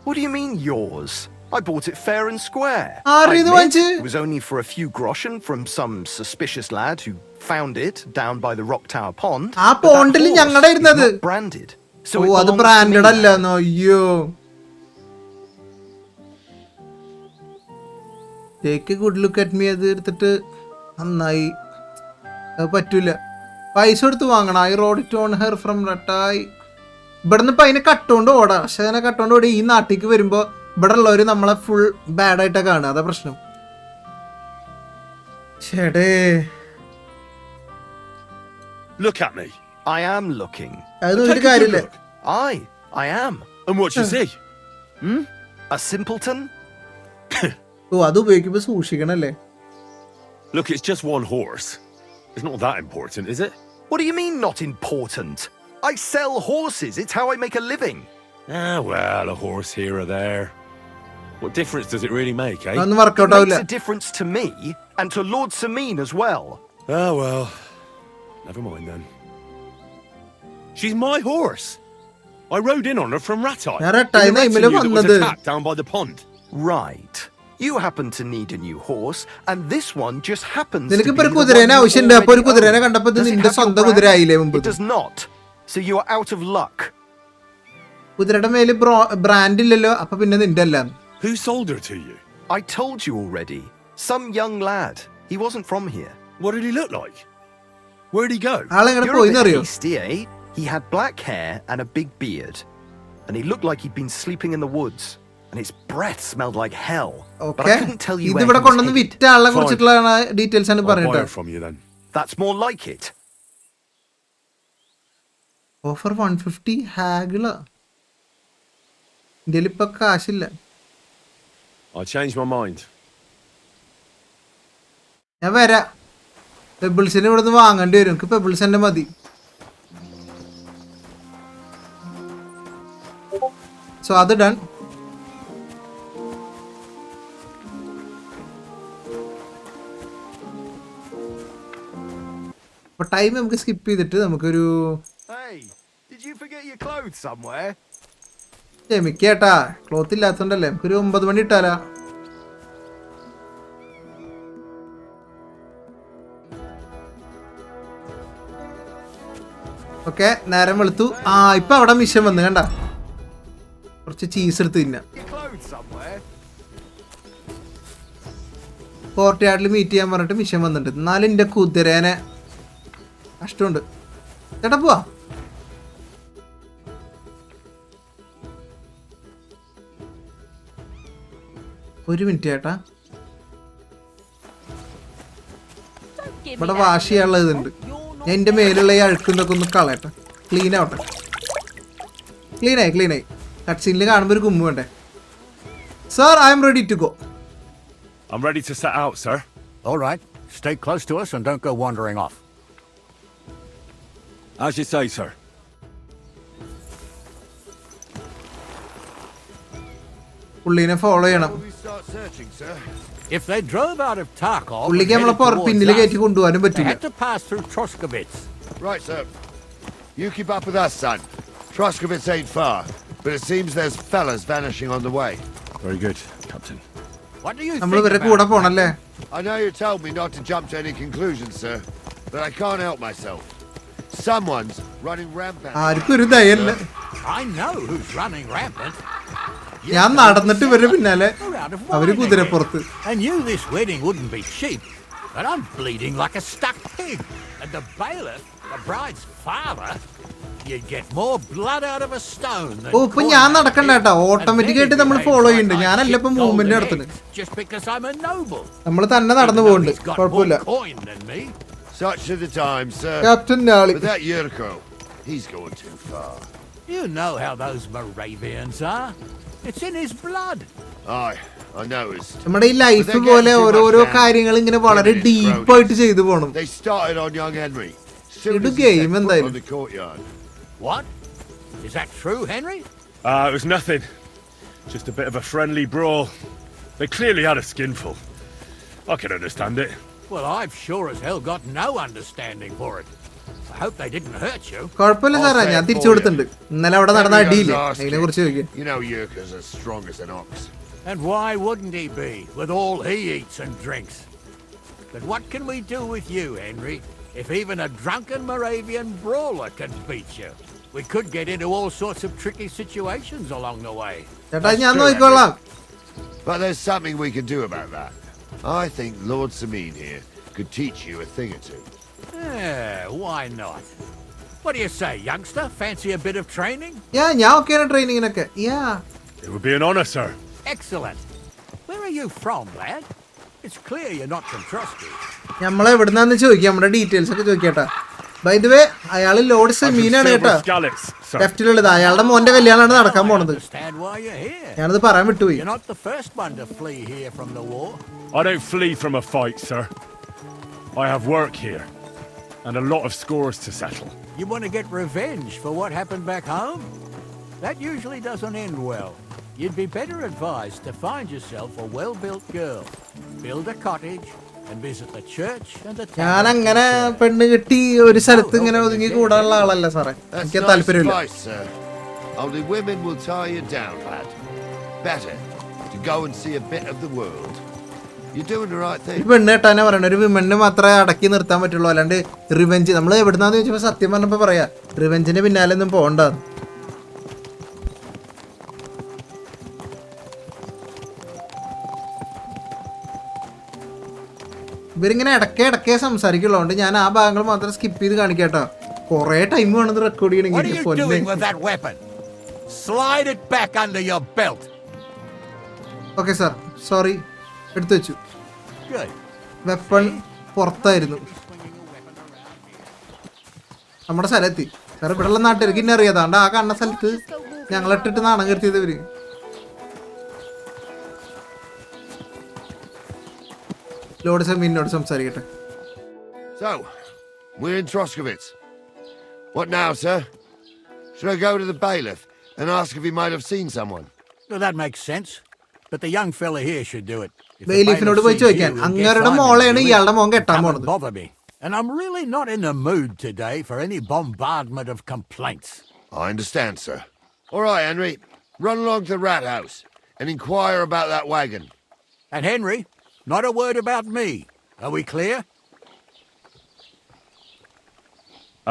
What do you mean yours? I bought it fair and square. Ah, I really, admit, you? it was only for a few groschen from some suspicious lad who found it down by the Rock Tower Pond. ആ പോണ്ടിൽ ഞങ്ങളുടെ ഇരുന്നത്. Branded. So ഓ, അത് branded അല്ലെന്നോ? അയ്യോ, take a good look at me. അത് എടുത്തിട്ട് നന്നായി. അത് പറ്റൂല, പൈസ കൊടുത്ത് വാങ്ങണം. I rode it on her from Rattay. ഇവിടുന്ന് ഇപ്പം അതിനെ കട്ടുകൊണ്ട് ഓടാം. പക്ഷെ അതിനെ കട്ടുകൊണ്ട് ഓടി ഈ നാട്ടിലേക്ക് വരുമ്പോൾ ഇവിടെ ഉള്ളവർ നമ്മളെ ഫുൾ ബാഡായിട്ടാണ് കാണുക. അതാ പ്രശ്നം. ചേടേ, Look at me. I am looking. അത് നോക്കിയിട്ട് കാര്യമില്ല. I am. And what you see? A simpleton? ഓ, അത് ഉപയോഗിക്കുമ്പോൾ സൂക്ഷിക്കണല്ലേ. Look, it's just one horse. It's not that important, is it? What do you mean not important? I sell horses. It's how I make a living. Ah, well, a horse here or there. What difference does it really make, eh? അതൊന്നും workout It ആവില്ല. makes a difference to me and to Lord Semine as well. Ah, well, never mind then. She's my horse. I rode in on her from Ratai. ഞാൻ റട്ടായി in the നൈമില് retinue that was വന്നത്. attacked down by the pond. Right. You happen to need a new horse, and this one just happens to be നിനക്കിപ്പോ ഒരു the കുതിരേനെ one you ആവശ്യമുണ്ട്. അപ്പൊ ഒരു already കുതിരേനെ own. കണ്ടപ്പോ ഇത് Does it നിന്റെ have your സ്വന്തം brand? കുതിര ആയില്ലേ മുമ്പ്? It does not. So you are out of luck. കുതിരയുടെ മേല് ബ്രാൻഡ് ഇല്ലല്ലോ, അപ്പൊ പിന്നെ നിന്റെ അല്ല. Who sold her to you? I told you already. Some young lad. He wasn't from here. What did he look like? Where'd he go? ആളെങ്ങനെ You're a പോയിന്ന് bit അറിയോ? hasty, eh? He had black hair and a big beard. And he looked like he'd been sleeping in the woods. And his breath smelled like hell. But I couldn't tell you ഇത് where ഇവിടെ he was കൊണ്ടുവന്ന് headed. വിറ്റ ആളെ കുറിച്ചിട്ടുള്ള details ആണ് I'll buy പറഞ്ഞിട്ട്. her from you then. That's more like it. Offer 150 haggle. ഇന്ത്യയിൽ ഇപ്പൊ കാശില്ല. I changed my mind. ഞാൻ വരാം. പെബിൾസിന് ഇവിടെ നിന്ന് വാങ്ങേണ്ടി വരും. എനിക്ക് പെബിൾസ് തന്നെ മതി. സോ അത് ഡൺ. അപ്പൊ ടൈം നമുക്ക് സ്കിപ്പ് ചെയ്തിട്ട് നമുക്കൊരു Hey, did you forget your clothes somewhere? ക്ഷമിക്കേട്ടാ, ക്ലോത്ത് ഇല്ലാത്തോണ്ടല്ലേ. നമുക്കൊരു 9 മണി ഇട്ടാലാ? ഓക്കെ, നേരം വെളുത്തു. ഇപ്പൊ അവിടെ മിഷൻ വന്നു കണ്ട. കുറച്ച് ചീസ് എടുത്ത് തിന്നാം. Your clothes somewhere? കോർട്ട് യാർഡിൽ മീറ്റ് ചെയ്യാൻ പറഞ്ഞിട്ട് മിഷൻ വന്നിട്ടുണ്ട്. എന്നാലും എന്റെ കുതിരേനെ കഷ്ടമുണ്ട്. ചേട്ടാ പോവാ. ഒരു മിനിറ്റ് ചേട്ടാ, ഇവിടെ വാഷ് ചെയ്യാനുള്ള ഇതുണ്ട്. ഞാൻ എന്റെ മേലുള്ള ഈ അഴുക്കുന്നൊക്കെ ഒന്ന് കളയട്ടെ. ക്ലീൻ ആവട്ടെ. ക്ലീനായി. കട്ട്സീനിൽ കാണുമ്പോൾ ഒരു കുമ്പ് വേണ്ടേ. Sir, I am ready to go. I'm ready to set out, sir. All right. Stay close to us and don't go wandering off. As you say, sir. പുള്ളിനെ ഫോളോ ചെയ്യണം. We start searching, sir. If they drove out of Tarkov and പുള്ളിക്ക് നമ്മളെ headed towards പിന്നിൽ കയറ്റി us, കൊണ്ടുപോകാനും they പറ്റില്ല. had to pass through Troskowitz. Right, sir. You keep up with us, son. Troskowitz ain't far, but it seems there's fellas vanishing on the way. Very good, Captain. What do you നമ്മൾ think ഇവരെ about കൂടെ it? പോണല്ലേ. I know you told me not to jump to any conclusions, sir, but I can't help myself. Someone's running rampant. ആർക്കും ഒരു ദയല്ല. I know who's running rampant. ഞാൻ നടന്നിട്ട് ഇവരുടെ പിന്നാലെ We're out of അവര് wine കുതിരപ്പുറത്ത്. again. I knew this wedding wouldn't be cheap, but I'm bleeding like a stuck pig. And the bailiff, the bride's father, you'd get more blood out of a stone than ഓ, ഇപ്പൊ ഞാൻ നടക്കണ്ട കേട്ടോ. Automatic ആയിട്ട് നമ്മൾ follow ചെയ്യുന്നുണ്ട്. ഞാനല്ല ഇപ്പൊ movement നടത്തുന്നത്. just because I'm a noble. നമ്മൾ തന്നെ നടന്നു പോകുന്നുണ്ട്. He's got കുഴപ്പമില്ല. more coin than me. Such are the times, sir. Captain നാളി. But that Yurko, he's going too far. You know how those Moravians are. It's in his blood. Aye, I noticed. നമ്മുടെ ഈ life പോലെ ഓരോരോ കാര്യങ്ങൾ ഇങ്ങനെ വളരെ ഡീപ്പായിട്ട് ചെയ്തു പോണം. They started on young Henry. ഇത് ഗെയിം On എന്തായാലും. the courtyard. What? Is that true, Henry? It was nothing. Just a bit of a friendly brawl. They clearly had a skinful. I can understand it. Well, I've sure as hell got no understanding for it. I hope they didn't hurt you. കുഴപ്പമില്ല Sarah, ഞാൻ തിരിച്ചു കൊടുത്തിട്ടുണ്ട്. ഇന്നലെ അവിടെ നടന്ന അടിയില്ലേ, അതിനെ കുറിച്ച് ചോദിക്കാം. You know Yurko's as strong as an ox. And why wouldn't he be, with all he eats and drinks? But what can we do with you, Henry, if even a drunken Moravian brawler can beat you? We could get into all sorts of tricky situations along the way. ചേട്ടാ, ഞാൻ നോക്കിക്കോളാം. But there's something we can do about that. I think Lord Samine here could teach you a thing or two. Yeah, why not? What do you say, youngster? Fancy a bit of training? ഞാൻ ഓക്കെയാണ് ട്രെയിനിങ്ങിനൊക്കെ. It would be an honor, sir. Excellent. Where are you from, lad? It's clear you're not from Troskowitz. നമ്മളെ എവിടുന്നാന്ന് ചോദിക്കാം, നമ്മുടെ details ഒക്കെ ചോദിക്കട്ടാ. By the way, അയാള് Lord സെമീനാണ് കേട്ടോ. ലെഫ്റ്റിലുള്ളത് അയാളുടെ മോന്റെ കല്യാണമാണ് നടക്കാൻ പോണത്. Understand why you're here. ഞാനത് പറയാൻ വിട്ടുപോയി. You're not the first one to flee here from the war. I don't flee from a fight, sir. I have work here, and a lot of scores to settle. You want to get revenge for what happened back home? That usually doesn't end well. You'd be better advised to find yourself a well-built girl, build a cottage, and visit the church and the ഞാൻ town. അങ്ങനെ പെണ്ണ് കിട്ടി ഒരു സ്ഥലത്ത് ഇങ്ങനെ ഒതുങ്ങി കൂടാനുള്ള ആളല്ല സാറേ. That's എനിക്ക് nice താല്പര്യമില്ല. advice, sir. Only women will tie you down, lad. Better to go and see a bit of the world. You're doing the right thing. ഒരു പെണ്ണ് കേട്ടാനെ പറയണ, ഒരു വിമണിനെ മാത്രമേ അടക്കി നിർത്താൻ പറ്റുള്ളൂ. അല്ലാണ്ട് റിവെഞ്ച് നമ്മൾ എവിടുന്നാന്ന് ചോദിച്ചപ്പോ സത്യം പറഞ്ഞപ്പോ പറയാ റിവെഞ്ചിന്റെ പിന്നാലെ ഒന്നും പോകണ്ട. ഇവരിങ്ങനെ ഇടയ്ക്ക് സംസാരിക്കുള്ളതുകൊണ്ട് ഞാൻ ആ ഭാഗങ്ങൾ മാത്രം സ്കിപ്പ് ചെയ്ത് കാണിക്കാട്ടോ. കൊറേ ടൈം വേണം റെക്കോർഡ് What are you ചെയ്യണമെങ്കിൽ. doing with that weapon? Slide it back under your belt. Okay sir, sorry, എടുത്തു വെച്ചു. Good. വെപ്പൺ പുറത്തായിരുന്നു. Swinging a weapon നമ്മുടെ സ്ഥലത്തി സാർ ഇവിടെയുള്ള നാട്ടുകാർക്ക് ഇന്നെ അറിയാതാണ്ട് ആ കാണുന്ന സ്ഥലത്ത് ഞങ്ങളിട്ടിട്ട് നാണം കെടുത്തിയത് ഇവര്. ലോഡ് സെമീനോട് സംസാരിക്കട്ടെ. So, we're in Troskowitz. What now, sir? Should I go to the bailiff and ask if he might have seen someone? Well, that makes sense. But the young fella here should do it. If the ബെയിലിഫിനോട് bailiff പോയി sees you, ചോദിക്കാൻ. he'll get അങ്ങേരുടെ Simon മോളെയാണ് to do it. ഇയാളുടെ മോൻ കെട്ടാൻ Come and പോണത്. bother me. And I'm really not in the mood today for any bombardment of complaints. I understand, sir. All right, Henry. Run along to the rat house and inquire about that wagon. And Henry, not a word about me. Are we clear?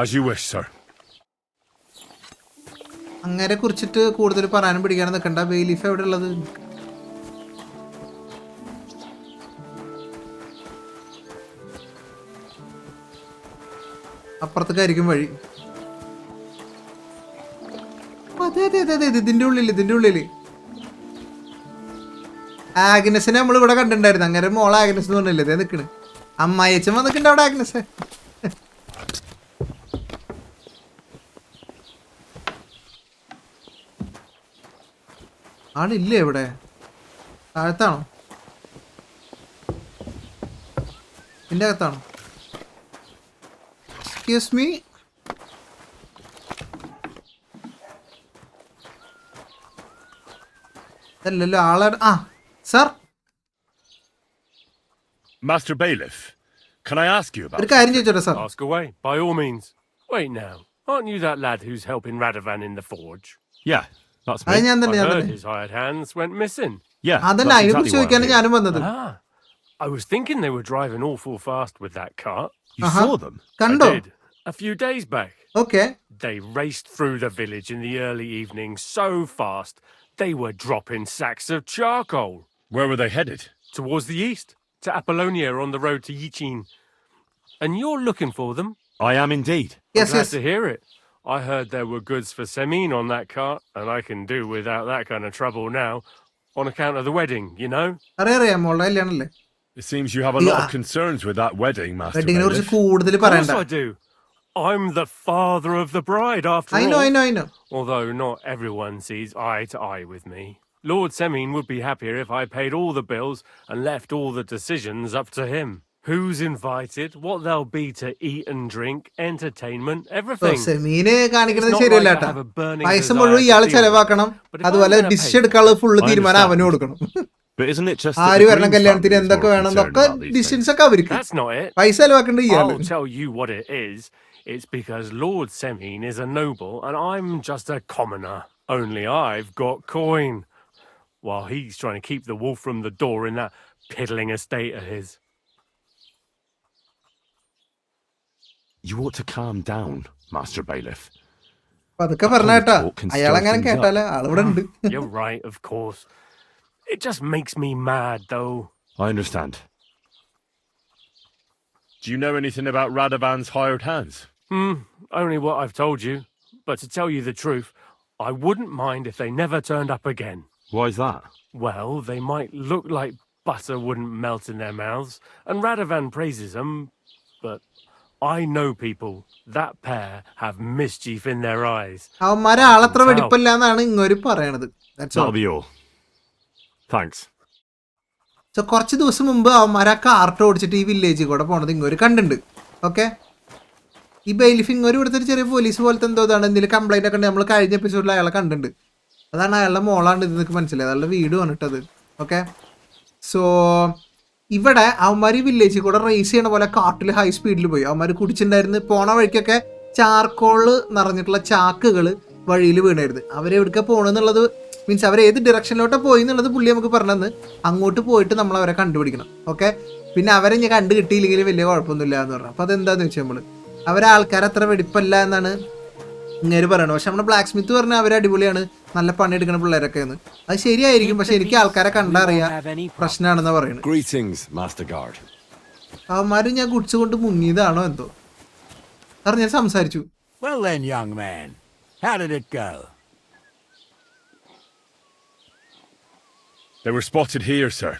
As you wish, sir. അങ്ങനെ കുറിച്ചിട്ട് കൂടുതൽ പറയാനും പിടിക്കാനും നിൽക്കണ്ട. ബെയിലിഫ് എവിടെ ഉള്ളത്? അപ്പുറത്തേക്കായിരിക്കും വഴി. അതെ അതെ അതെ അതെ ഇതിന്റെ ഉള്ളില് ആഗ്നസിനെ നമ്മൾ ഇവിടെ കണ്ടിട്ടുണ്ടായിരുന്നു. അങ്ങനെ മോൾ ആഗ്നസ് എന്ന് പറഞ്ഞില്ലേ ഇതേ നിക്കണ്. അമ്മായിയച്ചൻ വന്നിട്ടുണ്ട് അവിടെ. ആഗ്നസ് ആളില്ലേ ഇവിടെ? താഴത്താണോ? ഇതിന്റെ അകത്താണോ? Excuse me. അല്ലല്ലോ ആളാണ്. ആ sir, Master Bailiff, can I ask you about ഒരു കാര്യം ചോദിച്ചോട്ടെ sir? Ask away, by all means. Wait now. Aren't you that lad who's helping Radovan in the forge? Yeah, that's അത് me. ഞാൻ I തന്നെ heard his hired hands went missing. Yeah, അതന്നെ that's അതിനെ exactly കുറിച്ച് why I'm ചോദിക്കാണ് here. ഞാനും വന്നത്. Ah, I was thinking they were driving awful fast with that cart. You saw them? കണ്ടോ? I did. A few days back. Okay. They raced through the village in the early evening so fast, they were dropping sacks of charcoal. Where were they headed? Towards the east, to Apollonia on the road to Yichin. And you're looking for them? I am indeed. Yes, Glad yes. to hear it. I heard there were goods for Semine on that cart, and I can do without that kind of trouble now, on account of the wedding, you know? അറിയാം മോളുടെ കല്യാണല്ലേ. It seems you have a lot Yeah. of concerns with that wedding, Master വെഡിങ്ങിനെ കുറിച്ച് Bailiff. കൂടുതൽ Of course പറയണ്ട. I do. I'm the father of the bride, after I all. know. Although not everyone sees eye to eye with me. Lord Semine would be happier if I paid all the bills and left all the decisions up to him. Who's invited, what there'll be to eat and drink, entertainment, everything. സെമീന് കാണിക്കുന്നത് It's not ശരിയല്ല like I കേട്ടാ. have a burning പൈസ desire മുഴുവൻ to ഇയാള് deal ചെലവാക്കണം. with it. But if അതുപോലെ I'm gonna dish pay എടുക്കാനുള്ള full I തീരുമാനം understand. അവന് കൊടുക്കണം. But isn't it just that ആര് the വരണം Green കല്യാണത്തിന് family is എന്തൊക്കെ more വേണം concerned എന്നൊക്കെ about these things? ഡിസിഷൻസ് ഒക്കെ അവർക്ക്. That's not it. പൈസ ചെലവാക്കേണ്ട ഇയാള്. I'll tell you what it is. It's because Lord Semine is a noble and I'm just a commoner. Only I've got coin. While he's trying to keep the wolf from the door in that piddling estate of his. You ought to calm down, Master Bailiff. അതൊക്കെ പറഞ്ഞ കേട്ടാ. അയാളെങ്ങനെ കേട്ടാലേ ആളിവിടെ ഉണ്ട്. You're right, of course. It just makes me mad, though. I understand. Do you know anything about Radovan's hired hands? Only what I've told you. But to tell you the truth, I wouldn't mind if they never turned up again. Why is that? Well, they might look like butter wouldn't melt in their mouths, and Radovan praises them, but I know people. That pair have mischief in their eyes. അവന്മാരെ ആളത്ര വെടിപ്പല്ല എന്നാണ് ഇങ്ങോര് പറയണത്. That'll be all. Thanks. So കുറച്ച് ദിവസം മുമ്പ് അവന്മാരെ ആ cart ഓടിച്ചിട്ട് ഈ വില്ലേജിൽ കൂടെ പോണത് ഇങ്ങോര് കണ്ടിട്ടുണ്ട്. ഓക്കെ, ഈ ബെയിലിഫ് ഇങ്ങോര് ഇവിടുത്തെ ഒരു ചെറിയ പോലീസ് പോലത്തെ എന്തോ ഇതാണ്. എന്തെങ്കിലും കംപ്ലൈന്റ് ഒക്കെ ഉണ്ട്. നമ്മൾ കഴിഞ്ഞ എപ്പിസോഡിൽ അയാളെ കണ്ടിട്ടുണ്ട്. അതാണ് അയാളുടെ മോളാണ് ഇത് നിനക്ക് മനസ്സിലായത്. അയാളുടെ വീട് വന്നിട്ടത്. ഓക്കെ, സോ ഇവിടെ അവന്മാർ ഈ വില്ലേജിൽ കൂടെ റേസ് ചെയ്യണ പോലെ കാട്ടിൽ ഹൈ സ്പീഡിൽ പോയി. അവന്മാർ കുടിച്ചിട്ടുണ്ടായിരുന്നു. പോണ വഴിക്കൊക്കെ ചാർക്കോള് നിറഞ്ഞിട്ടുള്ള ചാക്കുകൾ വഴിയിൽ വീണായിരുന്നു. അവരെവിടേക്ക് പോകണമെന്നുള്ളത് മീൻസ് അവർ ഏത് ഡിറക്ഷനിലോട്ട് പോയി എന്നുള്ളത് പുള്ളി നമുക്ക് പറഞ്ഞെന്ന്. അങ്ങോട്ട് പോയിട്ട് നമ്മൾ അവരെ കണ്ടുപിടിക്കണം. ഓക്കെ, പിന്നെ അവരെ ഞാൻ കണ്ടു കിട്ടിയില്ലെങ്കിൽ വലിയ കുഴപ്പമൊന്നുമില്ല എന്ന് പറഞ്ഞു. അപ്പോൾ അതെന്താന്ന് വെച്ചാൽ നമ്മൾ അവരെ ആൾക്കാരത്ര വെടിപ്പല്ല എന്നാണ് ഇങ്ങനെ പറയണത്. പക്ഷെ നമ്മുടെ ബ്ലാക്ക് സ്മിത്ത് പറഞ്ഞാൽ അവർ അടിപൊളിയാണ്, നല്ല പണിയെടുക്കുന്ന പിള്ളേരൊക്കെ എന്ന്. അത് ശരിയായിരിക്കും, പക്ഷെ എനിക്ക് ആൾക്കാരെ കണ്ടറിയാം പ്രശ്നമാണെന്ന് പറയുന്നത്. Greetings, Master Guard. അവന്മാരും ഞാൻ ഗുഡ്സ് കൊണ്ട് മുങ്ങിയതാണോ എന്തോ സാർ. ഞാൻ സംസാരിച്ചു. Well then, young man, how did it go? They were spotted here, sir.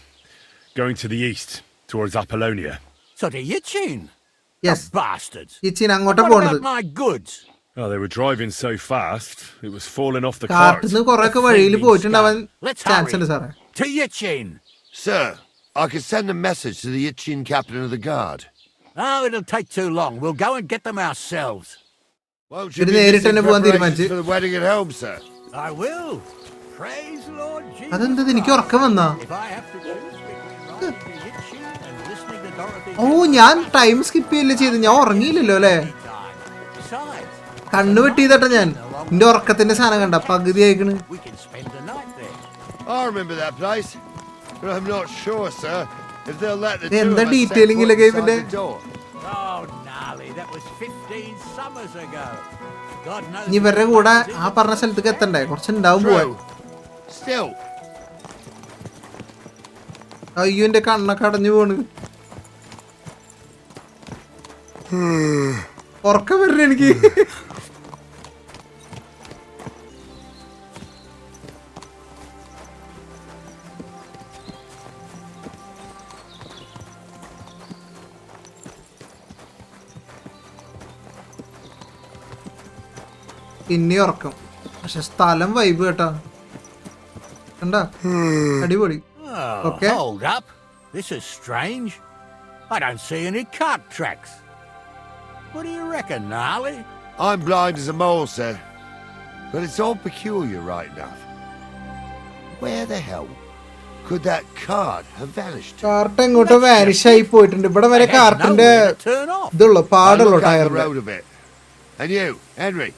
Going to the east, towards Apollonia. So to Yichin. Yes. The bastards. ഇച്ചിന് അങ്ങോട്ടാ What പോണത്. about my goods? Oh, they were driving so fast, it was falling off the cart. കാട്ടിന്ന് കൊറേയൊക്കെ വഴിയിൽ പോയിട്ടുണ്ടാവാൻ chance ഉണ്ട് സാറേ. To Yichin. Sir, I can send a message to the Itchin captain of the guard. Oh, it'll take too long. We'll go and get them ourselves. Won't you ഇത് be നേരിട്ട് missing തന്നെ പോകാൻ preparations തീരുമാനിച്ചു. for the wedding at home, sir? I will. Praise Lord Jesus. അതെന്തത് എനിക്ക് ഉറക്കം വന്നാ? If I have to choose between riding to Yichin and listening to Dorothy. ഓ ഞാൻ time skip ചെയ്യില്ല ചെയ്ത്, ഞാൻ ഉറങ്ങിയില്ലല്ലോ അല്ലേ? Besides, കണ്ണു വെട്ടിയതട്ടെ ഞാൻ. എന്റെ ഉറക്കത്തിന്റെ സാധനം കണ്ട പകുതി ആയിക്കണ്. we can spend the night there. I remember that place, but I'm not sure, sir, if they'll let the two of എന്താ us set detailing foot ഇല്ല inside ഗെയിമിന്റെ? the door. Oh, gnarly. That was 15 summers ago. God knows. ഇനി ഇവരുടെ കൂടെ ആ പറഞ്ഞ സ്ഥലത്തേക്ക് എത്തണ്ടേ? കുറച്ചുണ്ടാവും പോവാൻ. True. Still, അയ്യോ എന്റെ കണ്ണൊക്കെ അടഞ്ഞു പോണ്. ഉറക്കം വരണ എനിക്ക്. പിന്നെ ഉറക്കം. പക്ഷെ സ്ഥലം വൈബ് കേട്ടാ. കണ്ടാ അടിപൊളി. Oh, Okay. hold up. This is strange. I don't see any cart tracks. What do you reckon, gnarly? I'm blind as a mole, sir, but it's all peculiar right enough. Where the hell could that card have vanished to? Cart എങ്ങോട്ടോ vanish ആയി പോയിട്ടുണ്ട്. ഇവിടെ വരെ It had കാർട്ടിന്റെ nowhere to turn off. ഇതുള്ളൂ, I പാടുള്ളൂ look up the ടയറിന്റെ. road a bit. And you, Henry,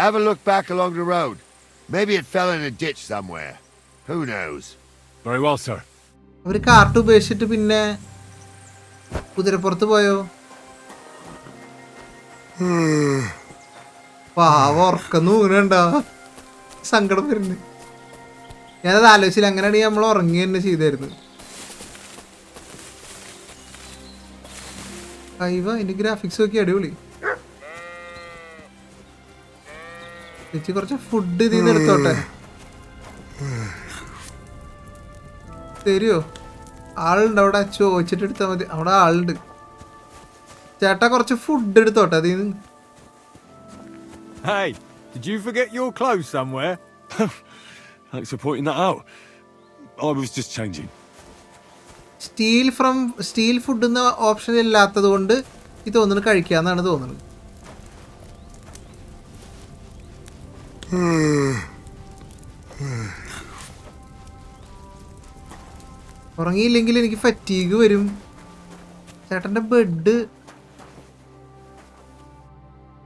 have a look back along the road. Maybe it fell in a ditch somewhere. Who knows? Very well, sir. അവര് cart ഉപേക്ഷിച്ചിട്ട് പിന്നെ കുതിരപ്പുറത്ത് പോയോ? പാവ ഉറക്കം നൂങ്ങണ്ട, സങ്കടം വരുന്നു. ഞാനത് ആലോചിച്ചില്ല. അങ്ങനെയാണെങ്കിൽ നമ്മൾ ഉറങ്ങി തന്നെ ചെയ്തായിരുന്നു. അയ്യോ അതിന്റെ ഗ്രാഫിക്സ് നോക്കി അടിപൊളി. ചേച്ചി കുറച്ച് ഫുഡ് ഇതിൽ നിന്ന് എടുത്തോട്ടെ. തരുമോ? ആളുണ്ട് അവിടെ, ചോദിച്ചിട്ട് എടുത്താൽ മതി. അവിടെ ആളുണ്ട്. ചേട്ടാ കുറച്ച് ഫുഡ് എടുത്തോട്ടെ അതിൽ നിന്ന്. Hey, did you forget your clothes somewhere? Thanks for pointing that out. I was just changing. Steel food എന്ന ഓപ്ഷൻ ഇല്ലാത്തത് കൊണ്ട് ഇത് തോന്നുന്നു കഴിക്കാന്നാണ് തോന്നുന്നത്. ഉറങ്ങിയില്ലെങ്കിൽ എനിക്ക് ഫറ്റീഗ് വരും. ചേട്ടന്റെ ബെഡ്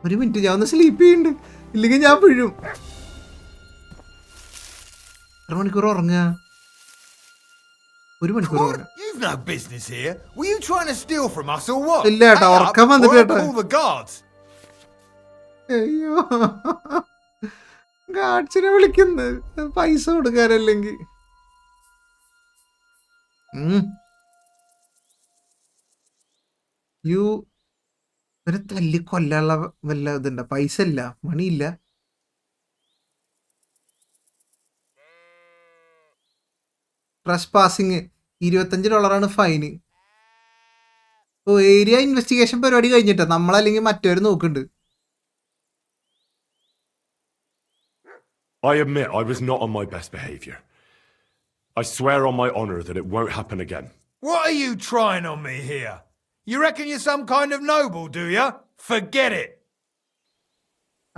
ഒരു മിനിറ്റ്, ഞാൻ ഒന്ന് സ്ലീപ്പ് ചെയ്യുന്നുണ്ട്, ഇല്ലെങ്കിൽ ഞാൻ വീഴും. എത്ര മണിക്കൂർ ഉറങ്ങുക? ഒരു മണിക്കൂർ ഉറങ്ങുക. You've no business here. Were you trying to steal from us or what? ഇല്ല ചേട്ടാ, Hang up ഉറക്കം or വന്നിട്ട് I'll ചേട്ടാ. call the guards. അയ്യോ ഗാഡ്സിനെ വിളിക്കുന്നത് പൈസ കൊടുക്കാനല്ലെങ്കിൽ. യു ഇവരെ തല്ലി കൊല്ലാനുള്ള വല്ല ഇതുണ്ട? പൈസ ഇല്ല, മണിയില്ല. Trespassing $25 fine. ഓ ഏരിയ ഇൻവെസ്റ്റിഗേഷൻ പരിപാടി കഴിഞ്ഞിട്ടാ, നമ്മളല്ലെങ്കിൽ മറ്റവര് നോക്കുന്നുണ്ട്. I admit I was not on my best behaviour. I swear on my honour that it won't happen again. What are you trying on me here? You reckon you're some kind of noble, do ya? Forget it.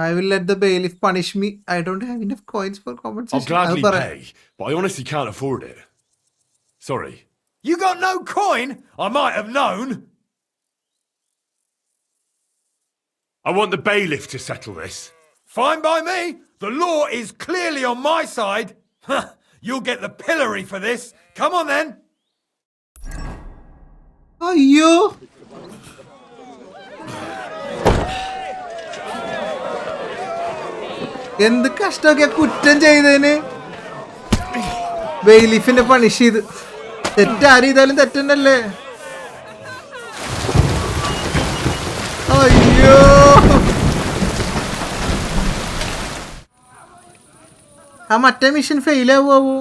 I will let the bailiff punish me. I don't have enough coins for compensation. I'll gladly pay, but I honestly can't afford it. Sorry. You got no coin? I might have known. I want the bailiff to settle this. Fine by me. The law is clearly on my side. You'll get the pillory for this. Come on then. അയ്യോ എന്ത് കഷ്ടമൊക്കെ കുറ്റം ചെയ്തതിന് ബെയിലിഫിനെ punish ചെയ്ത്. തെറ്റാരും ചെയ്താലും തെറ്റന്നല്ലേ? അയ്യോ ആ മറ്റേ mission fail ആവുമോ?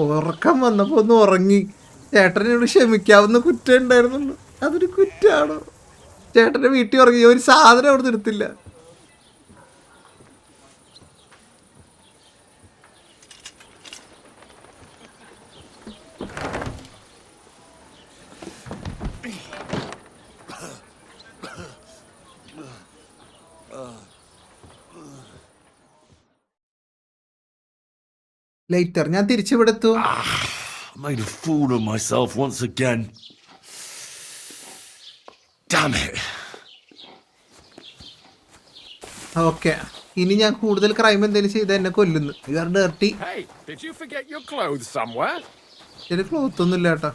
ഉറക്കം വന്നപ്പോൾ ഒന്ന് ഉറങ്ങി. ചേട്ടനോട് ക്ഷമിക്കാവുന്ന കുറ്റം ഉണ്ടായിരുന്നുള്ളൂ. അതൊരു കുറ്റാണോ? ചേട്ടൻ്റെ വീട്ടിൽ ഉറങ്ങി, ഒരു സാധനം അവിടെ നിർത്തില്ല. ലേറ്റർ ഞാൻ തിരിച്ചുവിടെത്തു. I made a fool of myself once again. Damn it. Okay, ഇനി ഞാൻ കൂടുതൽ ക്രൈം എന്തെങ്കിലും ചെയ്ത് എന്നെ കൊല്ലുന്നു. You are dirty. Hey, did you forget your clothes somewhere? ശരി, ക്ലോത്ത് ഒന്നും ഇല്ല കേട്ടോ.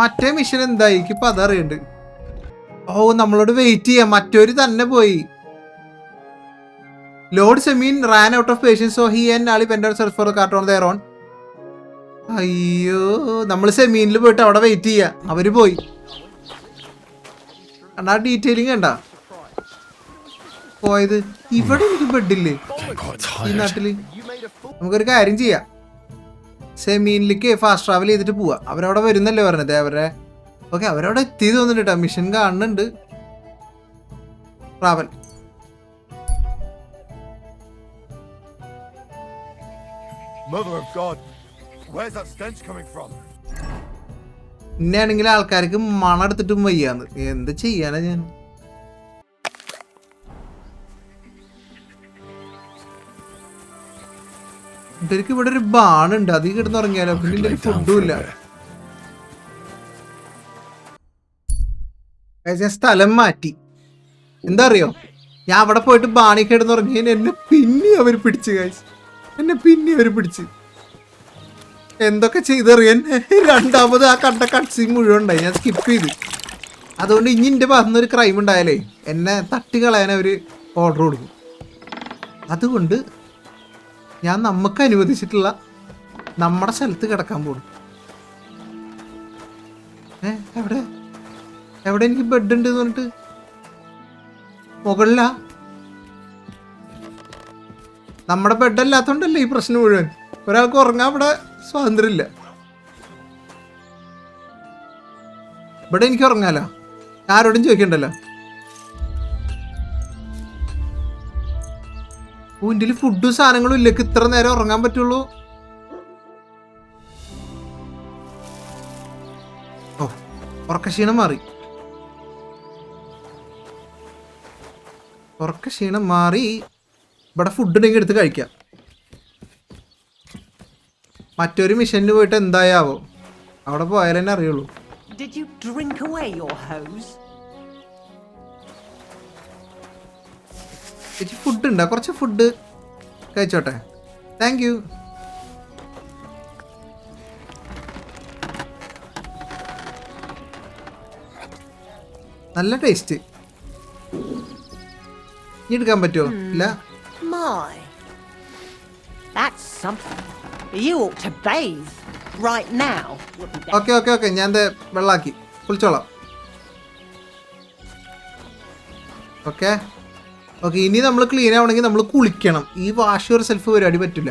മറ്റേ മിഷൻ എന്തായി? എനിക്കിപ്പോൾ അതറിയണ്ട്. ഓ, നമ്മളോട് വെയിറ്റ് ചെയ്യാം. മറ്റൊരു തന്നെ പോയി. Lord Semine ran out of patience, so he and Ali went out search for a cart on their own. അയ്യോ, നമ്മൾ സെമീനിൽ പോയിട്ട് അവിടെ വെയിറ്റ് ചെയ്യാ. അവര് പോയി. ആ ഡീറ്റെയിലിംഗ് കണ്ടാ പോയത്. ഇവിടെ എനിക്ക് ബെഡില്ലേ ഈ നാട്ടില്? നമുക്കൊരു കാര്യം ചെയ്യാം, സെമീനിലേക്ക് ഫാസ്റ്റ് ട്രാവൽ ചെയ്തിട്ട് പോവാ. അവരവിടെ വരുന്നല്ലേ പറഞ്ഞത്. അവരെ ഓക്കെ, അവരവിടെ എത്തി തോന്നുന്നുണ്ട് കേട്ടോ. മിഷൻ കാണുന്നുണ്ട്. Travel. Mother of God, where's that stench coming from? ഇന്നെയാണെങ്കിൽ ആൾക്കാർക്ക് മണെടുത്തിട്ടും വയ്യാന്ന്. എന്ത് ചെയ്യാനാ ഞാൻ? എനിക്ക് ഇവിടെ ഒരു ബാണുണ്ട്, അതിൽ കിടന്നുറങ്ങിയാലോ. പിന്നെ ഫുഡും ഇല്ല. ഞാൻ സ്ഥലം മാറ്റി. എന്താ അറിയോ, ഞാൻ അവിടെ പോയിട്ട് ബാണി കിടന്നുറങ്ങിയതിന് എന്നെ പിന്നെ അവർ പിടിച്ചു. എന്നെ പിന്നെ അവർ പിടിച്ച് എന്തൊക്കെ ചെയ്തറിയാൻ. രണ്ടാമത് ആ കണ്ട കട്ട്സീൻ മുഴുവൻ ഉണ്ടായി, ഞാൻ സ്കിപ്പ് ചെയ്ത്. അതുകൊണ്ട് ഇനി എൻ്റെ ഭാഗത്തുനിന്ന് ഒരു ക്രൈം ഉണ്ടായാലേ എന്നെ തട്ടിക്കളയാൻ അവർ ഓർഡർ കൊടുക്കും. അതുകൊണ്ട് ഞാൻ നമുക്ക് അനുവദിച്ചിട്ടുള്ള നമ്മുടെ സ്ഥലത്ത് കിടക്കാൻ പോകും. എവിടെ എവിടെ എനിക്ക് ബെഡ് ഉണ്ട് എന്ന് പറഞ്ഞിട്ട് മുകളിലാ. നമ്മുടെ ബെഡല്ലാത്തോണ്ടല്ലേ ഈ പ്രശ്നം മുഴുവൻ. ഒരാൾക്ക് ഉറങ്ങാൻ ഇവിടെ സ്വാതന്ത്ര്യമില്ല. ഇവിടെ എനിക്ക് ഉറങ്ങാലോ, ആരോടും ചോദിക്കണ്ടല്ലോ. ഇതിൽ ഫുഡും സാധനങ്ങളും ഇല്ലേക്ക് ഇത്ര നേരം ഉറങ്ങാൻ പറ്റുള്ളൂ. ഓ, ഉറക്കക്ഷീണം മാറി. ഉറക്കക്ഷീണം മാറി. ഇവിടെ ഫുഡ് ഉണ്ടെങ്കിൽ എടുത്ത് കഴിക്കാം. മറ്റൊരു മിഷനിൽ പോയിട്ട് എന്തായാവോ, അവിടെ പോയാൽ തന്നെ അറിയുള്ളൂ. Did you drink away your hose? Food ഉണ്ടോ? കുറച്ച് ഫുഡ് കഴിച്ചോട്ടെ. Thank you. നല്ല ടേസ്റ്റ്. ഇനി എടുക്കാൻ പറ്റുമോ? ഇല്ല. My, that's something. You ought to bathe right now. Okay okay okay, ഞാൻ വെള്ളാക്കി കുളിച്ചോളാം. ഓക്കെ ഓക്കെ, ഇനി നമ്മൾ ക്ലീൻ ആവണമെങ്കിൽ നമ്മൾ കുളിക്കണം. ഈ വാഷ് യുവർ സെൽഫ് പരിപാടി പറ്റില്ല.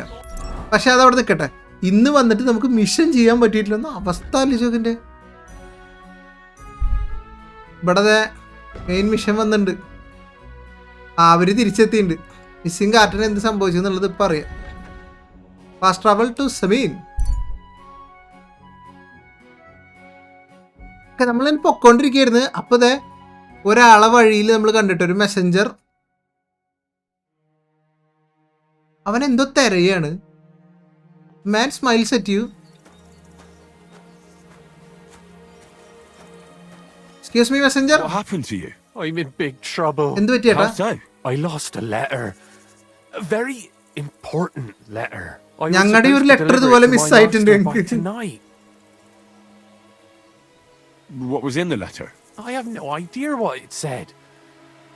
പക്ഷെ അതവിടെ നിൽക്കട്ടെ. ഇന്ന് വന്നിട്ട് നമുക്ക് മിഷൻ ചെയ്യാൻ പറ്റിയിട്ടില്ലെന്ന അവസ്ഥ അല്ലിച്ചോക്കിൻ്റെ. ഇവിടെ മെയിൻ മിഷൻ വന്നിട്ടുണ്ട്. അവർ തിരിച്ചെത്തിയിട്ടുണ്ട്. മിസ്സിങ് കാർട്ടിന് എന്ത് സംഭവിച്ചു എന്നുള്ളത് ഇപ്പം അറിയാം. Fast travel to Semine. നമ്മൾ പൊക്കോണ്ടിരിക്കുകയായിരുന്നു. അപ്പോൾ ഒരാളെ വഴിയിൽ നമ്മൾ കണ്ടിട്ട് ഒരു മെസ്സഞ്ചർ. അവൻ എന്തോ തിരയാണ്. Man smiles at you. Excuse me messenger. What happened to you? I'm in big trouble. എന്ത് പറ്റിയേട്ടാ? How so? I lost a letter. A very important letter. ഞങ്ങളുടെ ഒരു ലെറ്റർ ഇതുപോലെ മിസ്സായിട്ടുണ്ട് എനിക്ക്. Tonight. What was in the letter? I have no idea what it said.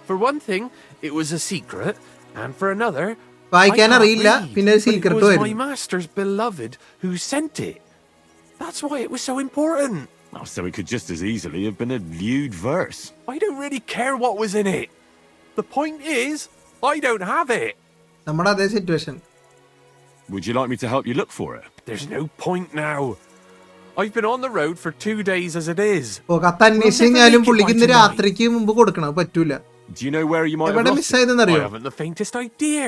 For one thing, it was a secret, and for another, വായിക്കാൻ അറിയില്ല, പിന്നെ ഒരു സീക്രട്ടും it was my ആയിരുന്നു. master's beloved who sent it. That's why it was so important. Oh, so it could just as easily have been a lewd verse. I don't really care what was in it. The point is, I don't have it. നമ്മുടെ അതേ situation. Would you like me to help you look for it? There's no point now. I've been on the road for 2 days as it is. ഓ കത്ത് അന്വേഷിച്ച് കഴിഞ്ഞാലും പുള്ളിക്ക് ഇന്ന് രാത്രിക്ക് മുമ്പ് കൊടുക്കണം, പറ്റൂല. Do you know where you might have എവിടെ lost മിസ്സായതെന്ന് I അറിയോ? haven't the faintest idea.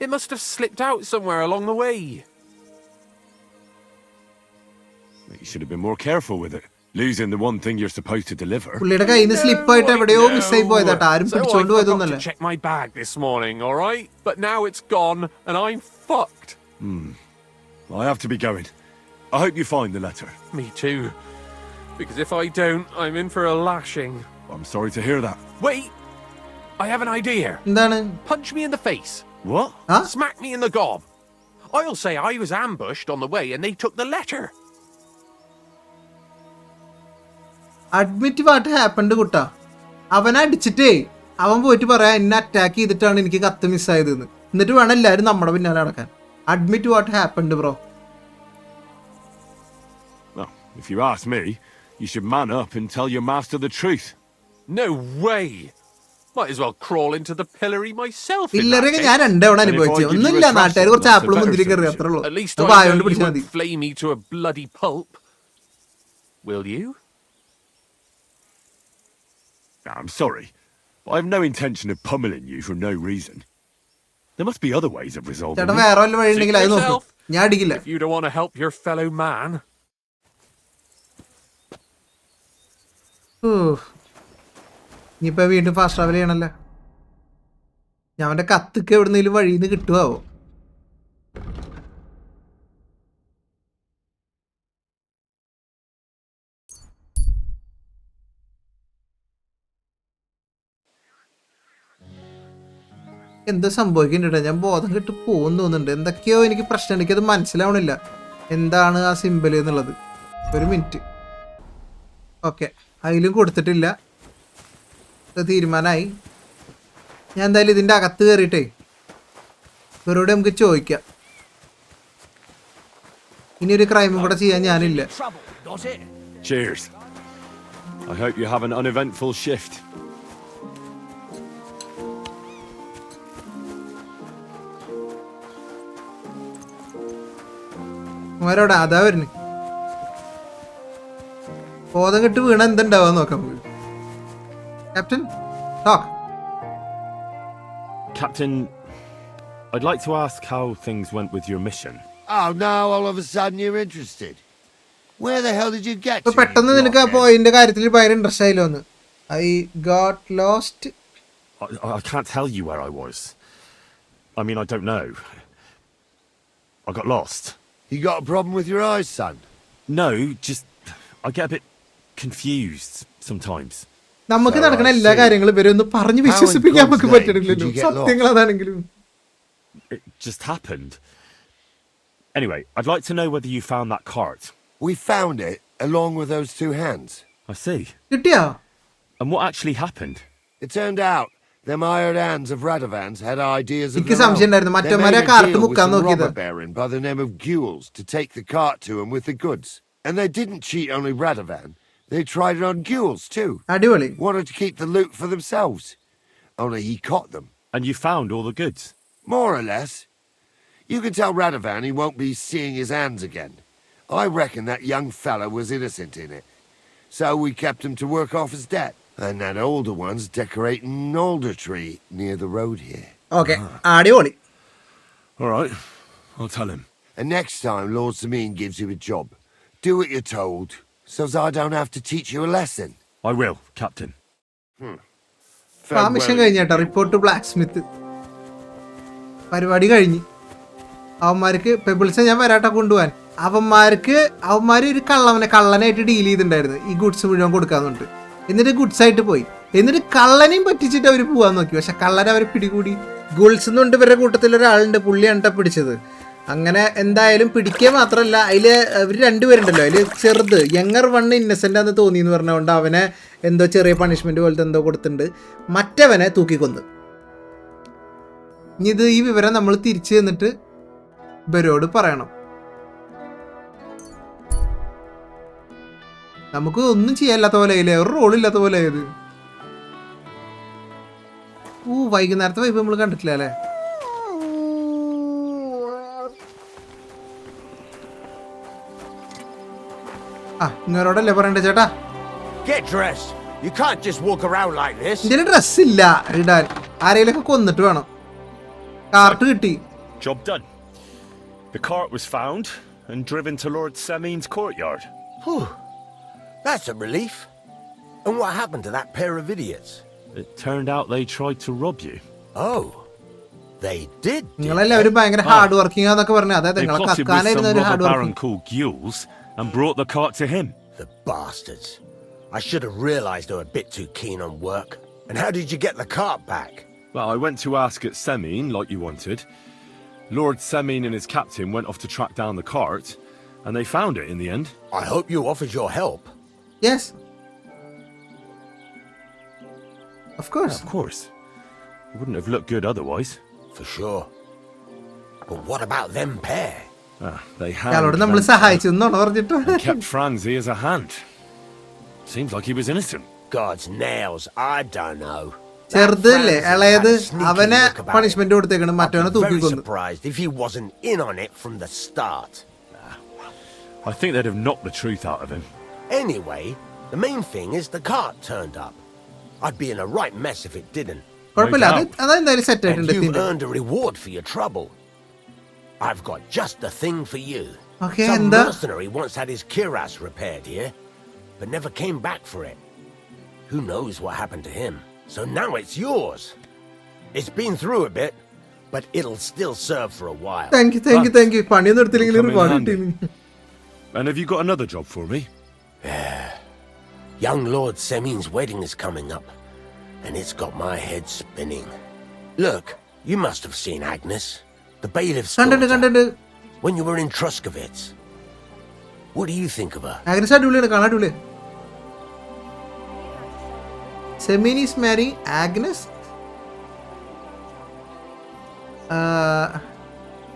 It must have slipped out somewhere along the way. You should have been more careful with it. Losing the one thing you're supposed to deliver. പുള്ളിയുടെ കയ്യിൽ നിന്ന് സ്ലിപ്പായിട്ട് എവിടെയോ മിസ്സായി പോയതാട്ടോ, ആരും So I പിടിച്ചോണ്ട് forgot പോയതൊന്നല്ല. to check my bag this morning, all right? But now it's gone and I'm fucked. I have to be going. I hope you find the letter. Me too. Because if I don't, I'm in for a lashing. I'm sorry to hear that. Wait! I have an idea. എന്താണ്? Punch me in the face. What? Huh? Smack me in the gob. I'll say I was ambushed on the way and they took the letter. Admit what happened കുട്ടാ. അവനെ അടിച്ചിട്ടേ അവൻ പോയിട്ട് പറയാ എന്നെ attack ചെയ്തിട്ടാണ് എനിക്ക് കത്ത് മിസ്സായത്, എന്നിട്ട് വേണം എല്ലാവരും നമ്മുടെ പിന്നാലെ നടക്കാൻ. Admit what happened bro. Well, if you ask me, you should man up and tell your master the truth. No way! Might as well crawl into the pillory myself. പിള്ളേരൊക്കെ ഞാൻ രണ്ടവണ അനുഭവിച്ചു. ഒന്നുമില്ല, നാട്ടുകാർ കുറച്ച് ആപ്പിളും മുന്തിരി കയറി, അത്രേ ഉള്ളൂ. At least I വായോണ്ട് know you പിടിച്ചാൽ മതി. won't flay me to a bloody pulp. Will you? I'm sorry, but I have no intention of pummeling you for no reason. There must be other ways of resolving ചേട്ടാ it. വേറെ വല്ല വഴി ഉണ്ടെങ്കിൽ അത് Suit നോക്കും, yourself. ഞാൻ അടിക്കില്ല. If you don't want to help your fellow man. ഇനിയിപ്പോ വീണ്ടും ഫാസ്റ്റ് ട്രാവൽ ചെയ്യണല്ലോ. ഞാൻ അവന്റെ കത്തൊക്കെ എവിടുന്നേലും വഴിന്ന് കിട്ടുവോ? എന്താ സംഭവിക്കുന്നുണ്ട്? ഞാൻ ബോധം കിട്ട് പോകുന്നു തോന്നുന്നുണ്ട്. എന്തൊക്കെയോ എനിക്ക് പ്രശ്നം, എനിക്കത് മനസ്സിലാവണില്ല എന്താണ് ആ സിമ്പിൾ എന്നുള്ളത്. ഒരു മിനിറ്റ്. ഓക്കെ, അതിലും കൊടുത്തിട്ടില്ല, തീരുമാനമായി. ഞാൻ എന്തായാലും ഇതിൻ്റെ അകത്ത് കയറിയിട്ടേ ഇവരോട് നമുക്ക് ചോദിക്കാം. ഇനിയൊരു ക്രൈമും കൂടെ ചെയ്യാൻ ഞാനില്ല. Cheers. I hope you have an uneventful shift. അവരോട് അതാ വരുന്നു. ബോധം കെട്ട് വീണ എന്തുണ്ടാവാൻ നോക്കാം. Captain talk. Captain, I'd like to ask how things went with your mission. Oh, now all of a sudden you're interested. Where the hell did you get to? പെട്ടെന്ന് നിനക്ക് ആ point കാര്യത്തിൽ ഭയങ്കര ഇൻട്രസ്റ്റ് ആയില്ലോ ഒന്ന്. I got lost. I can't tell you where I was. I mean, I don't know. I got lost. You got a problem with your eyes, son? No, just I get a bit confused sometimes. നമുക്ക് നടക്കുന്ന എല്ലാ കാര്യങ്ങളും ഇവരെ ഒന്ന് പറഞ്ഞു വിശ്വസിപ്പിക്കാൻ നമുക്ക് പറ്റണില്ലല്ലോ. സത്യങ്ങൾ അതാണെങ്കിലും. It just happened. Anyway, I'd like to know whether you found that cart. We found it along with those two hands. I see. കിട്ടിയോ? And what actually happened? It turned out them hired hands of Radovans had ideas of എനിക്ക് their സംശയം own. ഉണ്ടായിരുന്നു. They മറ്റന്മാരെ made a cart deal with മുക്കാൻ some നോക്കിയത്. robber baron by the name of Gules to take the cart to him with the goods. And they didn't cheat only Radovan. They tried it on Gules too. അടിപൊളി. Wanted to keep the loot for themselves. Only he caught them. And you found all the goods? More or less. You can tell Radovan he won't be seeing his hands again. I reckon that young fella was innocent in it. So we kept him to work off his debt. And that older one's decorating an alder tree near the road here. Okay, അടിപൊളി. All right, I'll tell him. And next time Lord Semine gives you a job, do what you're told, so as I don't have to teach you a lesson. I will, Captain. ആ mission കഴിഞ്ഞേട്ടാ. Report to ബ്ലാക്ക്സ്മിത്ത് പരിപാടി കഴിഞ്ഞ്. അവന്മാർക്ക് pebbles ഞാൻ വരാട്ടാ കൊണ്ടുപോകാൻ. അവന്മാർ ഒരു കള്ളനായിട്ട് deal ചെയ്തിട്ടുണ്ടായിരുന്നു ഈ ഗുഡ്സ് മുഴുവൻ കൊടുക്കാന്നുണ്ട്. എന്നിട്ട് ഗുഡ്സ് ആയിട്ട് പോയി. എന്നിട്ട് കള്ളനെയും പറ്റിച്ചിട്ട് അവർ പോകാൻ നോക്കി. പക്ഷെ കള്ളനെ അവർ പിടികൂടി. ഗുൾസ് എന്നുകൊണ്ട് ഇവരുടെ കൂട്ടത്തിൽ ഒരാളുണ്ട്, പുള്ളിയാണ് പിടിച്ചത്. അങ്ങനെ എന്തായാലും പിടിക്കുക മാത്രമല്ല, അതിൽ അവർ രണ്ടുപേരുണ്ടല്ലോ, അതിൽ ചെറുത് യങ്ങർ വണ്ണ് ഇന്നസെൻ്റ് ആണെന്ന് തോന്നിയെന്ന് പറഞ്ഞുകൊണ്ട് അവനെ എന്തോ ചെറിയ പണിഷ്മെൻറ്റ് പോലത്തെ എന്തോ കൊടുത്തിട്ടുണ്ട്. മറ്റവനെ തൂക്കിക്കൊന്ന്. ഇനി ഈ വിവരം നമ്മൾ തിരിച്ചു ചെന്നിട്ട് ഇവരോട് പറയണം. നമുക്ക് ഒന്നും ചെയ്യാനില്ലാത്ത പോലെ ആയില്ലേ, ഒരു റോളില്ലാത്ത പോലെ ആയത്. വൈകുന്നേരത്തെ വൈബ് നമ്മൾ കണ്ടിട്ടില്ല അല്ലേ? ഇങ്ങോട്ടല്ലേ പറയണ്ടേ ചേട്ടാ? Get dressed. You can't just walk around like this. ഇതിന് ഡ്രസ്സില്ല ഇടാൻ. ആരെയിലൊക്കെ കൊന്നിട്ട് വേണം. കാർട്ട് കിട്ടി. Job done. The cart was found and driven to Lord Samine's courtyard. Whew. That's a relief. And what happened to that pair of idiots? It turned out they tried to rob you. Oh. They did. നിങ്ങളെല്ലാവരും ഭയങ്കര hard working ആന്നൊക്കെ പറഞ്ഞു. അതായത് They നിങ്ങളെ plotted with കക്കാനായിരുന്നു some ഒരു robber hard baron working. called Gules and brought the cart to him. The bastards. I should have realized they were a bit too keen on work. And how did you get the cart back? Well, I went to ask at Semine, like you wanted. Lord Semine and his captain went off to track down the cart, and they found it in the end. I hope you offered your help. Yes. Of course. Of course. It wouldn't have looked good otherwise. For sure. But what about them pair? They അയാളോട് had നമ്മൾ സഹായിച്ചു എന്നാണ് പറഞ്ഞിട്ട്. and kept Franzi as a hand. Seems like he was innocent. God's nails, I don't know. ചെറുതല്ലേ ഇളയത്, അവനെ punishment കൊടുത്തേക്കണം, മറ്റവനെ I'm very തൂക്കിക്കൊന്നു. surprised if he wasn't in on it from the start. I think they'd have knocked the truth out of him. Anyway, the main thing is the cart turned up. I'd be in a right mess if it didn't. കുഴപ്പമില്ല, അതെന്തായാലും set And ആയിട്ടുണ്ട്. you've earned a reward for your trouble. I've got just the thing for you. Okay, Some and mercenary once had his cuirass repaired here, but never came back for it. Who knows what happened to him? So now it's yours. It's been through a bit, but it'll still serve for a while. Thank you. പണിയൊന്നും എടുത്തില്ലെങ്കിൽ ഒരു പണി കിട്ടി. And have you got another job for me? Young Lord Semine's wedding is coming up, and it's got my head spinning. Look, you must have seen Agnes, the bailiff's daughter, when you were in Troskowitz. What do you think of her? Agnes അടിപൊളിയാണ്, കാണാൻ അടിപൊളി. Semine is marrying Agnes.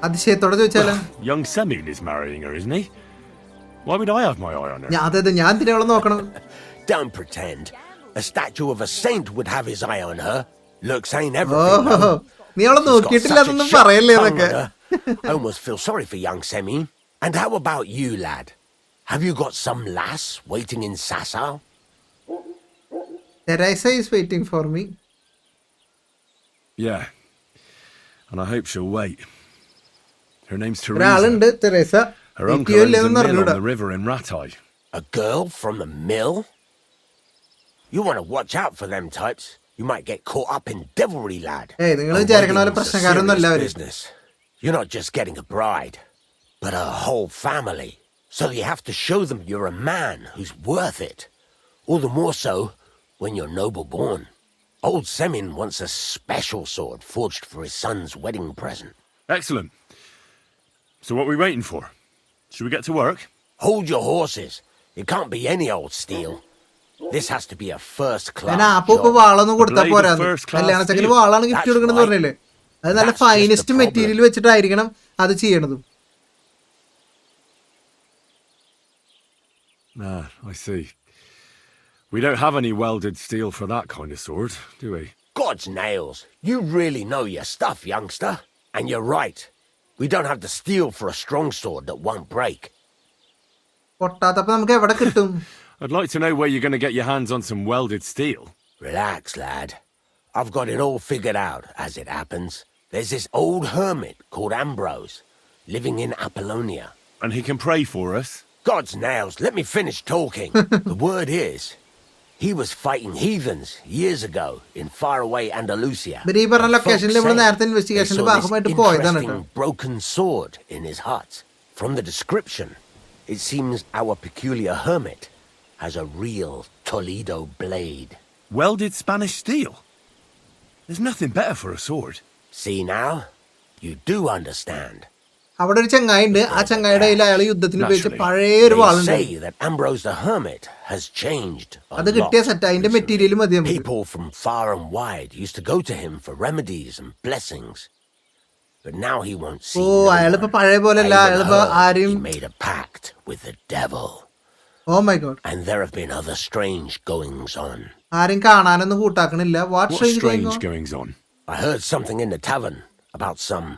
അതിശയത്തോടെ ചോദിച്ചാലോ? Young Semine is marrying her, isn't he? Why would I have my eye on her? ഞാൻ തിരിയോളം നോക്കണം. Don't pretend. A statue of a saint would have his eye on her. Looks ain't everything. Oh, നീ അവളെ നോക്കിയിട്ടില്ല എന്നൊന്നും പറയല്ലേ എന്നൊക്കെ. I almost feel sorry for young Semine. And how about you, lad? Have you got some lass waiting in Sassau? Teresa is waiting for me. Yeah. And I hope she'll wait. Her name's Teresa. ഒരാളുണ്ട് Teresa. Her uncle owns a mill on the river in Ratai. A girl from a mill? You want to watch out for them types. You might get caught up in devilry, lad. Hey, നിങ്ങൾ വിചാരിക്കണ പോലെ പ്രശ്നക്കാരൊന്നും അല്ല അവര്. Business. You're not just getting a bride, but a whole family. So you have to show them you're a man who's worth it. All the more so when you're noble born. Old Semine wants a special sword forged for his son's wedding present. Excellent. So what are we waiting for? Should we get to work? Hold your horses. It can't be any old steel. This has to be a first class ഞാൻ ആപ്പോ വാളൊന്നും കൊടുത്താ പോരാന്ന്. കല്യാണച്ചക്കന് വാളാണ് gift കൊടുക്കണമെന്ന് പറഞ്ഞില്ലേ? അത് നല്ല finest material വെച്ചിട്ടായിരിക്കണം അത് ചെയ്യണതും. I see. We don't have any welded steel for that kind of sword, do we? God's nails. You really know your stuff, youngster. And you're right. We don't have the steel for a strong sword that won't break. പൊട്ടാത്തപ്പോ നമുക്ക് എവിടെ കിട്ടും? I'd like to know where you're going to get your hands on some welded steel. Relax, lad. I've got it all figured out, as it happens. There's this old hermit called Ambrose, living in Apollonia. And he can pray for us? God's nails, let me finish talking. The word is, he was fighting heathens years ago in faraway Andalusia. ഈ പറഞ്ഞ ലൊക്കേഷനിൽ നമ്മൾ നേരത്തെ ഇൻവെസ്റ്റിഗേഷന്റെ ഭാഗമായിട്ട് പോയതാണ് കേട്ടോ. Broken sword in his hut. From the description, it seems our peculiar hermit has a real Toledo blade. Welded Spanish steel? There's nothing better for a sword. See now? You do understand. അവിടെ ഒരു ചങ്ങായിണ്ട്. ആ ചങ്ങായിയുടെ കയ്യിൽ അയാൾ യുദ്ധത്തിന് ഉപയോഗിച്ച പഴയ ഒരു വാളുണ്ട്. They say that Ambrose the hermit has changed a അത് കിട്ടിയ സെറ്റ് അതിന്റെ മെറ്റീരിയൽ മതി നമുക്ക്. People from far and wide used to go to him for remedies and blessings. But now he won't see. അയാളിപ്പോ പഴയ പോലെയല്ല. അയാളിപ്പോ ആരെയും He made a pact with the devil. Oh my god. And there have been other strange goings on. ആരും കാണാനൊന്നും കൂട്ടാക്കണില്ല. What strange goings on? I heard something in the tavern about some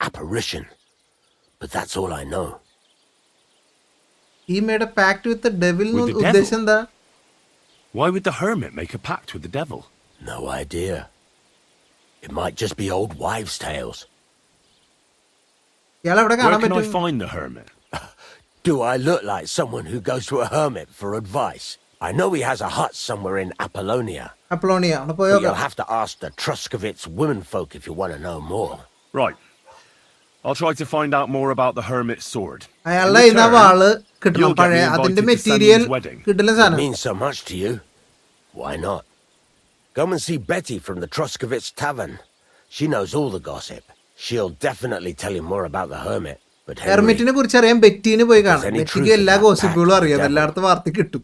apparition. But that's all I know. He made a pact with the devil. With the ഉദ്ദേശം എന്താ? Why would the hermit make a pact with the devil? No idea. It might just be old wives' tales. ഇയാൾ എവിടെ Where കാണാൻ can I പറ്റും? find the hermit? Do I look like someone who goes to a hermit for advice? I know he has a hut somewhere in Apollonia. അപ്പോളോണിയ അവിടെ But പോയോ? you'll have to ask the Troskowitz womenfolk if you want to know more. Right. I'll try to find out more about the hermit's sword. അയാളുടെ In കയ്യിൽ return, വാള് കിട്ടണം. you'll get me പഴയ invited അതിന്റെ to material Samine's wedding. കിട്ടുന്ന It സാധനം. means so much to you. Why not? Come and see Betty from the Troskowitz tavern. She knows all the gossip. She'll definitely tell you more about the hermit. But Henry, ഹെർമിറ്റിനെ കുറിച്ച് അറിയാൻ ബെറ്റീന് പോയി കാണാം. any ബെറ്റിക്ക് truth എല്ലാ in that ഗോസിപ്പുകളും pact, അറിയാം. devil? എല്ലായിടത്തും വാർത്ത കിട്ടും.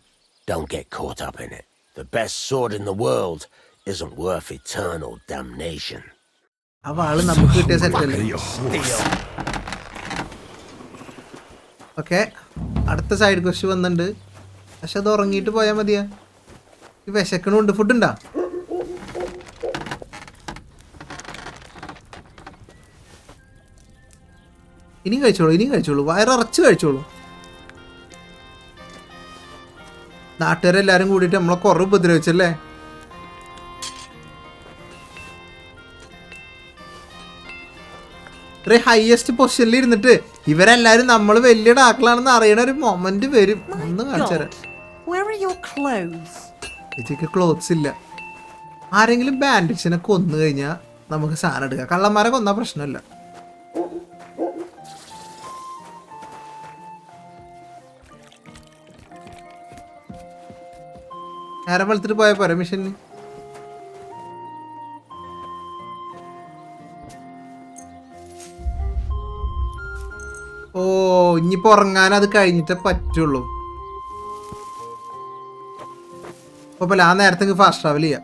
don't get caught up in it. The best sword in the world isn't worth eternal damnation. ആ വാള് നമുക്ക് കിട്ടിയ സെറ്റല്ലേ? ഓക്കെ, അടുത്ത സൈഡ് ക്വസ്റ്റ് വന്നിട്ടുണ്ട്. പക്ഷെ അത് ഉറങ്ങിയിട്ട് പോയാൽ മതിയാ. ഈ വിശക്കണുണ്ട്. ഫുഡ് ഉണ്ടാ? ഇനിയും കഴിച്ചോളൂ. വയറിറച്ച് കഴിച്ചോളൂ. നാട്ടുകാരെല്ലാരും കൂടിയിട്ട് നമ്മളെ കുറവ് ഉപദ്രവിച്ചല്ലേ? ഇത്ര ഹയസ്റ്റ് പൊസിഷനിൽ ഇരുന്നിട്ട് ഇവരെല്ലാരും നമ്മൾ വലിയ ഡാക്കളാണെന്ന് അറിയണ ഒരു മൊമെന്റ് വരും. ഒന്ന് കാണിച്ചുതരാം. ചേച്ചിക്ക് ക്ലോത്ത്സ് ഇല്ല. ആരെങ്കിലും ബാൻഡേജിനെ കൊന്നു കഴിഞ്ഞാൽ നമുക്ക് സാധനം എടുക്കാം. കള്ളന്മാരെ കൊന്നാ പ്രശ്നമില്ല. നേരം വെളുത്തിട്ട് പോയ പോരാ മിഷന്? ഓ, ഇനിയിപ്പോ ഉറങ്ങാൻ അത് കഴിഞ്ഞിട്ടേ പറ്റുള്ളൂ. കുഴപ്പമില്ല, ആ നേരത്തേക്ക് ഫാസ്റ്റ് ട്രാവൽ ചെയ്യാം.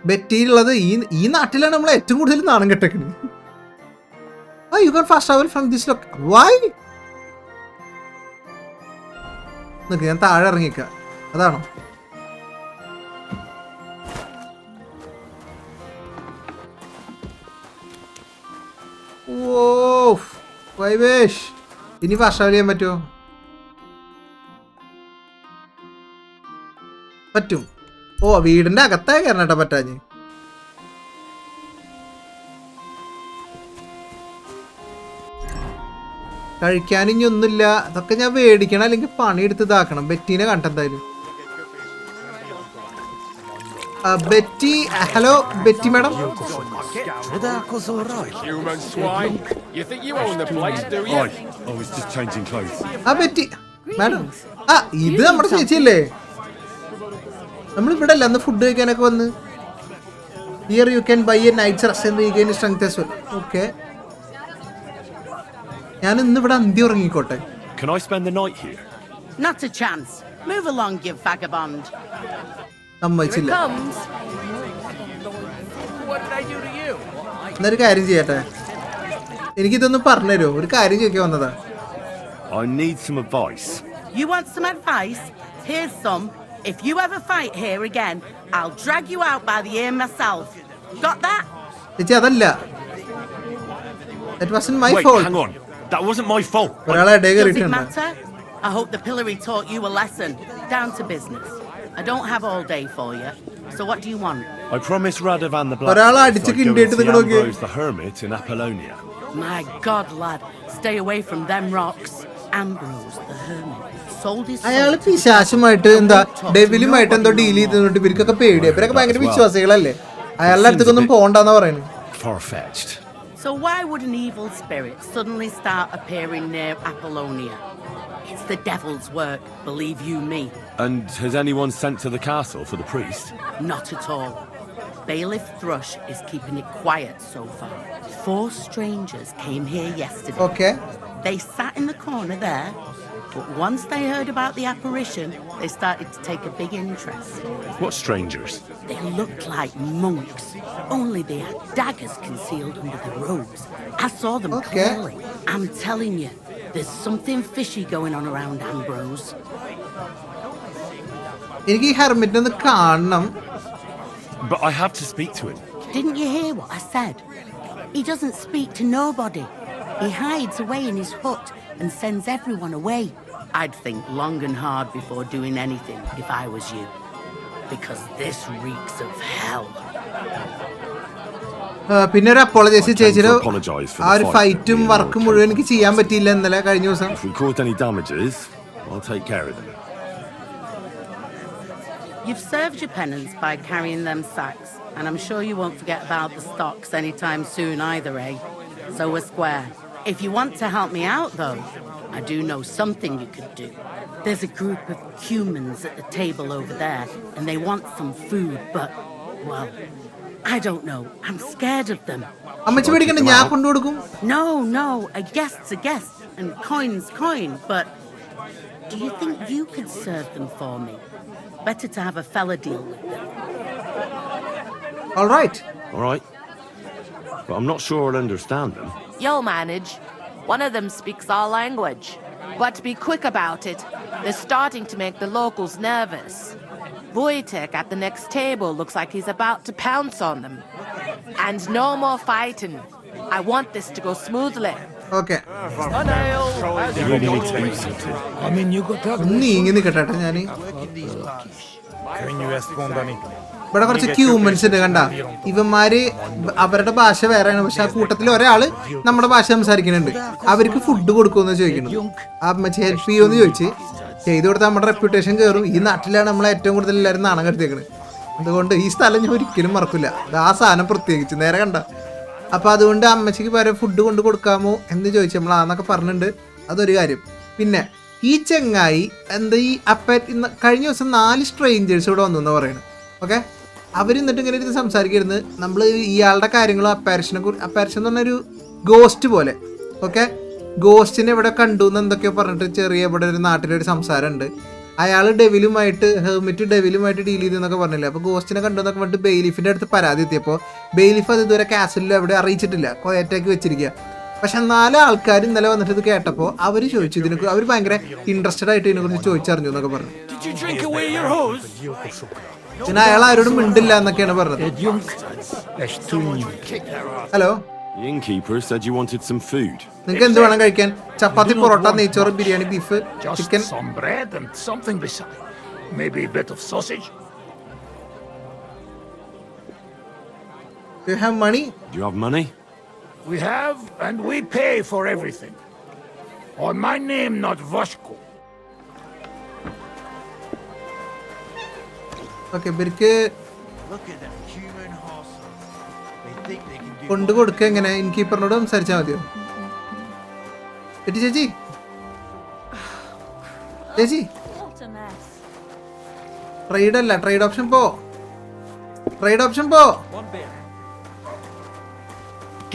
ബെറ്റിയിലുള്ളത് ഈ നാട്ടിലാണ് നമ്മൾ ഏറ്റവും കൂടുതൽ നാണം കെട്ടേക്കുന്നത്. You can fast travel from this location. Why? ഞാൻ താഴെ ഇറങ്ങിക്കാം. അതാണോ? ഓ വൈവേഷ്, ഇനി ഫാസ്റ്റ് ട്രാവൽ ചെയ്യാൻ പറ്റുമോ? പറ്റും. ഓ, വീടിന്റെ അകത്തായ കയറണേട്ടാ പറ്റാഞ്ഞ്. കഴിക്കാൻ ഇനി ഒന്നുമില്ല. അതൊക്കെ ഞാൻ മേടിക്കണം, അല്ലെങ്കിൽ പണിയെടുത്ത് ഇതാക്കണം. ബെറ്റീനെ കണ്ടെന്തായാലും. Betty, hello Betty madam. Human swine. You think you own the place, do you? I was just changing clothes. ആ ബെറ്റി മാഡം. ആ, ഇത് നമ്മുടെ ചേച്ചിയല്ലേ? നമ്മളിവിടെ അല്ല അന്ന് ഫുഡ് കഴിക്കാനൊക്കെ വന്ന്. Here you can buy a night's rest and regain strength as well. Okay, ഞാൻ ഇന്ന് ഇവിടെ അന്തി ഉറങ്ങിക്കോട്ടെ. Can I spend the night here? Not a chance. Move along, you vagabond. സമ്മതിച്ചില്ല. What did I do to you? എന്നൊരു കാര്യം ചെയ്യട്ടെ, എനിക്കിതൊന്ന് പറഞ്ഞുതരുമോ? ഒരു കാര്യം ചോദിക്കാൻ വന്നതാ. I need some advice. You want some advice? Here's some. If you ever fight here again, I'll drag you out by the ear myself. Got that? ചേച്ചി അതല്ല. That wasn't my Wait, fault. hang on. That wasn't my fault. ഒരാളെ ഇടയിൽ Does it കയറിയിട്ടുണ്ട്. matter? I hope the pillory taught you a lesson. Down to business. I don't have all day for you. So what do you want? I promised Radovan the ഒരാളെ Blacksmith അടിച്ച് I'd go and കിണ്ടിയിട്ട് see നിങ്ങൾ നോക്കിയേ. Ambrose the Hermit in Apollonia. My God, lad. Stay away from them rocks. Ambrose the Hermit sold his soul അയാള് to the പിശാശുമായിട്ട് devil. എന്താ I won't talk to ഡെവിലുമായിട്ട് എന്തോ nobody deal no more. ചെയ്തിട്ട് ഇവർക്കൊക്കെ പേടിയാ. ഇവരൊക്കെ ഭയങ്കര വിശ്വാസികളല്ലേ? അയാളുടെ അടുത്തേക്കൊന്നും Seems a bit പോണ്ടെന്നാ പറയുന്നത്. Far-fetched. So why would an evil spirit suddenly start appearing near Apollonia? It's the devil's work, believe you me. And has anyone sent to the castle for the priest? Not at all. Bailiff Thrush is keeping it quiet so far. 4 strangers came here yesterday. Okay. They sat in the corner there, but once they heard about the apparition, they started to take a big interest. What strangers? They looked like monks, only they had daggers concealed under their robes. I saw them clearly. I'm telling you, there's something fishy going on around Ambrose. എനിക്ക് ഈ ഹെർമിറ്റിനെ ഒന്ന് കാണണം. But I have to speak to him. Didn't you hear what I said? He doesn't speak to nobody. He hides away in his hut and sends everyone away. I'd think long and hard before doing anything if I was you. Because this reeks of hell. പിന്നെ ഒരു apologise ചേച്ചിയുടെ ആ ഒരു ഫൈറ്റും വർക്കും മുഴുവൻ എനിക്ക് ചെയ്യാൻ പറ്റിയില്ല ഇന്നലെ കഴിഞ്ഞ ദിവസം. If we caused any damages, I'll take care of them. You've served your penance by carrying them sacks, and I'm sure you won't forget about the stocks anytime soon either, eh? So we're square. If you want to help me out, though, I do know something you could do. There's a group of humans at the table over there, and they want some food, but, well, I don't know. I'm scared of them. അമ്മച്ചി പേടിക്കണ്ട, ഞാൻ കൊണ്ടുകൊടുക്കും. No, a guest's a guest, and coin's coin, but do you think you could serve them for me? Better to have a fella deal with them. All right. But I'm not sure I'll understand them. You'll manage. One of them speaks our language. But be quick about it. They're starting to make the locals nervous. Wojtek at the next table looks like he's about to pounce on them. And no more fighting. I want this to go smoothly. Okay. ഇവിടെ കുറച്ച് ക്യൂമൻസ് ഉണ്ട് കണ്ട. ഇവന്മാര് അവരുടെ ഭാഷ വേറെയാണ്, പക്ഷെ ആ കൂട്ടത്തിൽ ഒരാള് നമ്മുടെ ഭാഷ സംസാരിക്കുന്നുണ്ട്. അവർക്ക് ഫുഡ് കൊടുക്കുമെന്ന് ചോദിക്കുന്നു. അമ്മച്ചി ഹെൽപ്പ് ചെയ്യുമെന്ന് ചോദിച്ച് ചെയ്തു കൊടുത്താൽ നമ്മുടെ റെപ്യൂട്ടേഷൻ കയറും. ഈ നാട്ടിലാണ് നമ്മളെ ഏറ്റവും കൂടുതൽ എല്ലാവരും നാണം കെടുത്തേക്കണത്. അതുകൊണ്ട് ഈ സ്ഥലം ഞാൻ ഒരിക്കലും മറക്കില്ല. ആ സാധനം പ്രത്യേകിച്ച് നേരെ കണ്ട. അപ്പോൾ അതുകൊണ്ട് അമ്മച്ചിക്ക് പകരം ഫുഡ് കൊണ്ട് കൊടുക്കാമോ എന്ന് ചോദിച്ചു. നമ്മൾ ആന്നൊക്കെ പറഞ്ഞിട്ടുണ്ട്. അതൊരു കാര്യം. പിന്നെ ഈ ചെങ്ങായി എന്താ ഈ ഇന്ന് കഴിഞ്ഞ ദിവസം 4 സ്ട്രേഞ്ചേഴ്സ് ഇവിടെ വന്നു എന്ന് പറയുന്നത്. ഓക്കെ, അവരിന്നിട്ട് ഇങ്ങനെ ഇരുന്ന് സംസാരിക്കരുത്. നമ്മൾ ഇയാളുടെ കാര്യങ്ങളും അപ്പാരിഷൻ എന്ന് പറഞ്ഞൊരു ഗോസ്റ്റ് പോലെ. ഓക്കെ, ഗോസ്റ്റിനെ ഇവിടെ കണ്ടു എന്ന് എന്തൊക്കെയോ പറഞ്ഞിട്ട് ചെറിയ ഇവിടെ ഒരു നാട്ടിലൊരു സംസാരമുണ്ട്. അയാൾ ഹെർമിറ്റ് ഡെവിലുമായിട്ട് ഡീൽ ചെയ്തെന്നൊക്കെ പറഞ്ഞില്ലേ. അപ്പോൾ ഗോസ്റ്റിനെ കണ്ടു എന്നൊക്കെ പറഞ്ഞിട്ട് ബെയിലിഫിൻ്റെ അടുത്ത് പരാതി എത്തിയപ്പോൾ ബെയിലിഫ് അത് ഇതുവരെ കാസലിൽ എവിടെ അറിയിച്ചിട്ടില്ല, കൊയറ്റാക്കി വെച്ചിരിക്കുക. പക്ഷെ 4 ആൾക്കാർ ഇന്നലെ വന്നിട്ട് ഇത് കേട്ടപ്പോൾ അവർ ചോദിച്ചു, ഇതിനെക്കുറിച്ച് അവർ ഭയങ്കര ഇൻട്രസ്റ്റഡ് ആയിട്ട് ഇതിനെക്കുറിച്ച് ചോദിച്ചറിഞ്ഞു എന്നൊക്കെ പറഞ്ഞു. പിന്നെ അയാൾ ആരോടും മിണ്ടില്ല എന്നൊക്കെയാണ് പറഞ്ഞത്. Hello, The innkeeper said you wanted some food. നിങ്ങൾക്ക് എന്ത് വേണം കഴിക്കാൻ? ചപ്പാത്തി, പൊറോട്ട, നെയ്ച്ചോറ്, biryani, beef, chicken. Some bread and something beside. Maybe a bit of sausage. Do you have money? Do you have money? We have, and we pay for everything. On my name, not Vashko. Okay, ഇവർക്ക് കൊണ്ട് കൊടുക്കുക എങ്ങനെ? ഇൻകീപ്പറിനോട് സംസാരിച്ചാൽ മതിയോ? ചേച്ചി trade അല്ല, trade option പോ.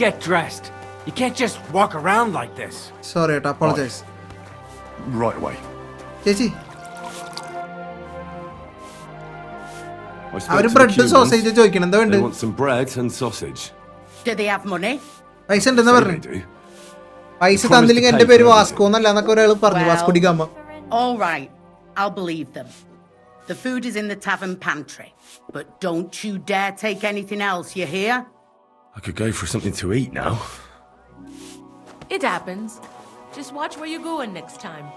Get dressed. You can't just walk around like this. Sorry, I apologize. Right away. ചേച്ചി, അവര് ബ്രെഡ് സോസേജ് ചോദിക്കണം. എന്താ വേണ്ടത്? They want some bread and sausage. Do they have money? പൈസ ഉണ്ടെന്ന് പറഞ്ഞു. പൈസ തന്നില്ലെങ്കിൽ എന്റെ പേര് വാസ്കോ എന്നല്ല എന്നൊക്കെ ഒരാൾ പറഞ്ഞു. Vasco D gamma. All right, I'll believe them. The food is in the tavern pantry, but don't you dare take anything else, you hear? I could go for something to eat now. It happens. Just watch where you're going next time.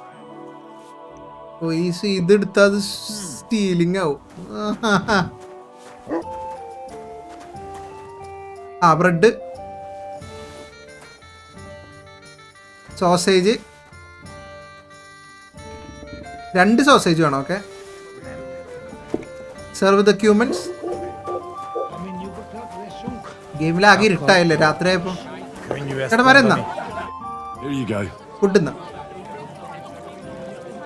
പൈസ ഇതെടുത്താ അത് stealing ആവും. ആ bread, sausage, 2 sausage വേണം. Okay, serve the Cumans. ഗെയിമിലാകെ ഇരുട്ടായില്ലേ രാത്രിയായപ്പോ. ചേട്ടന്മാരെന്നാ food എന്നാ?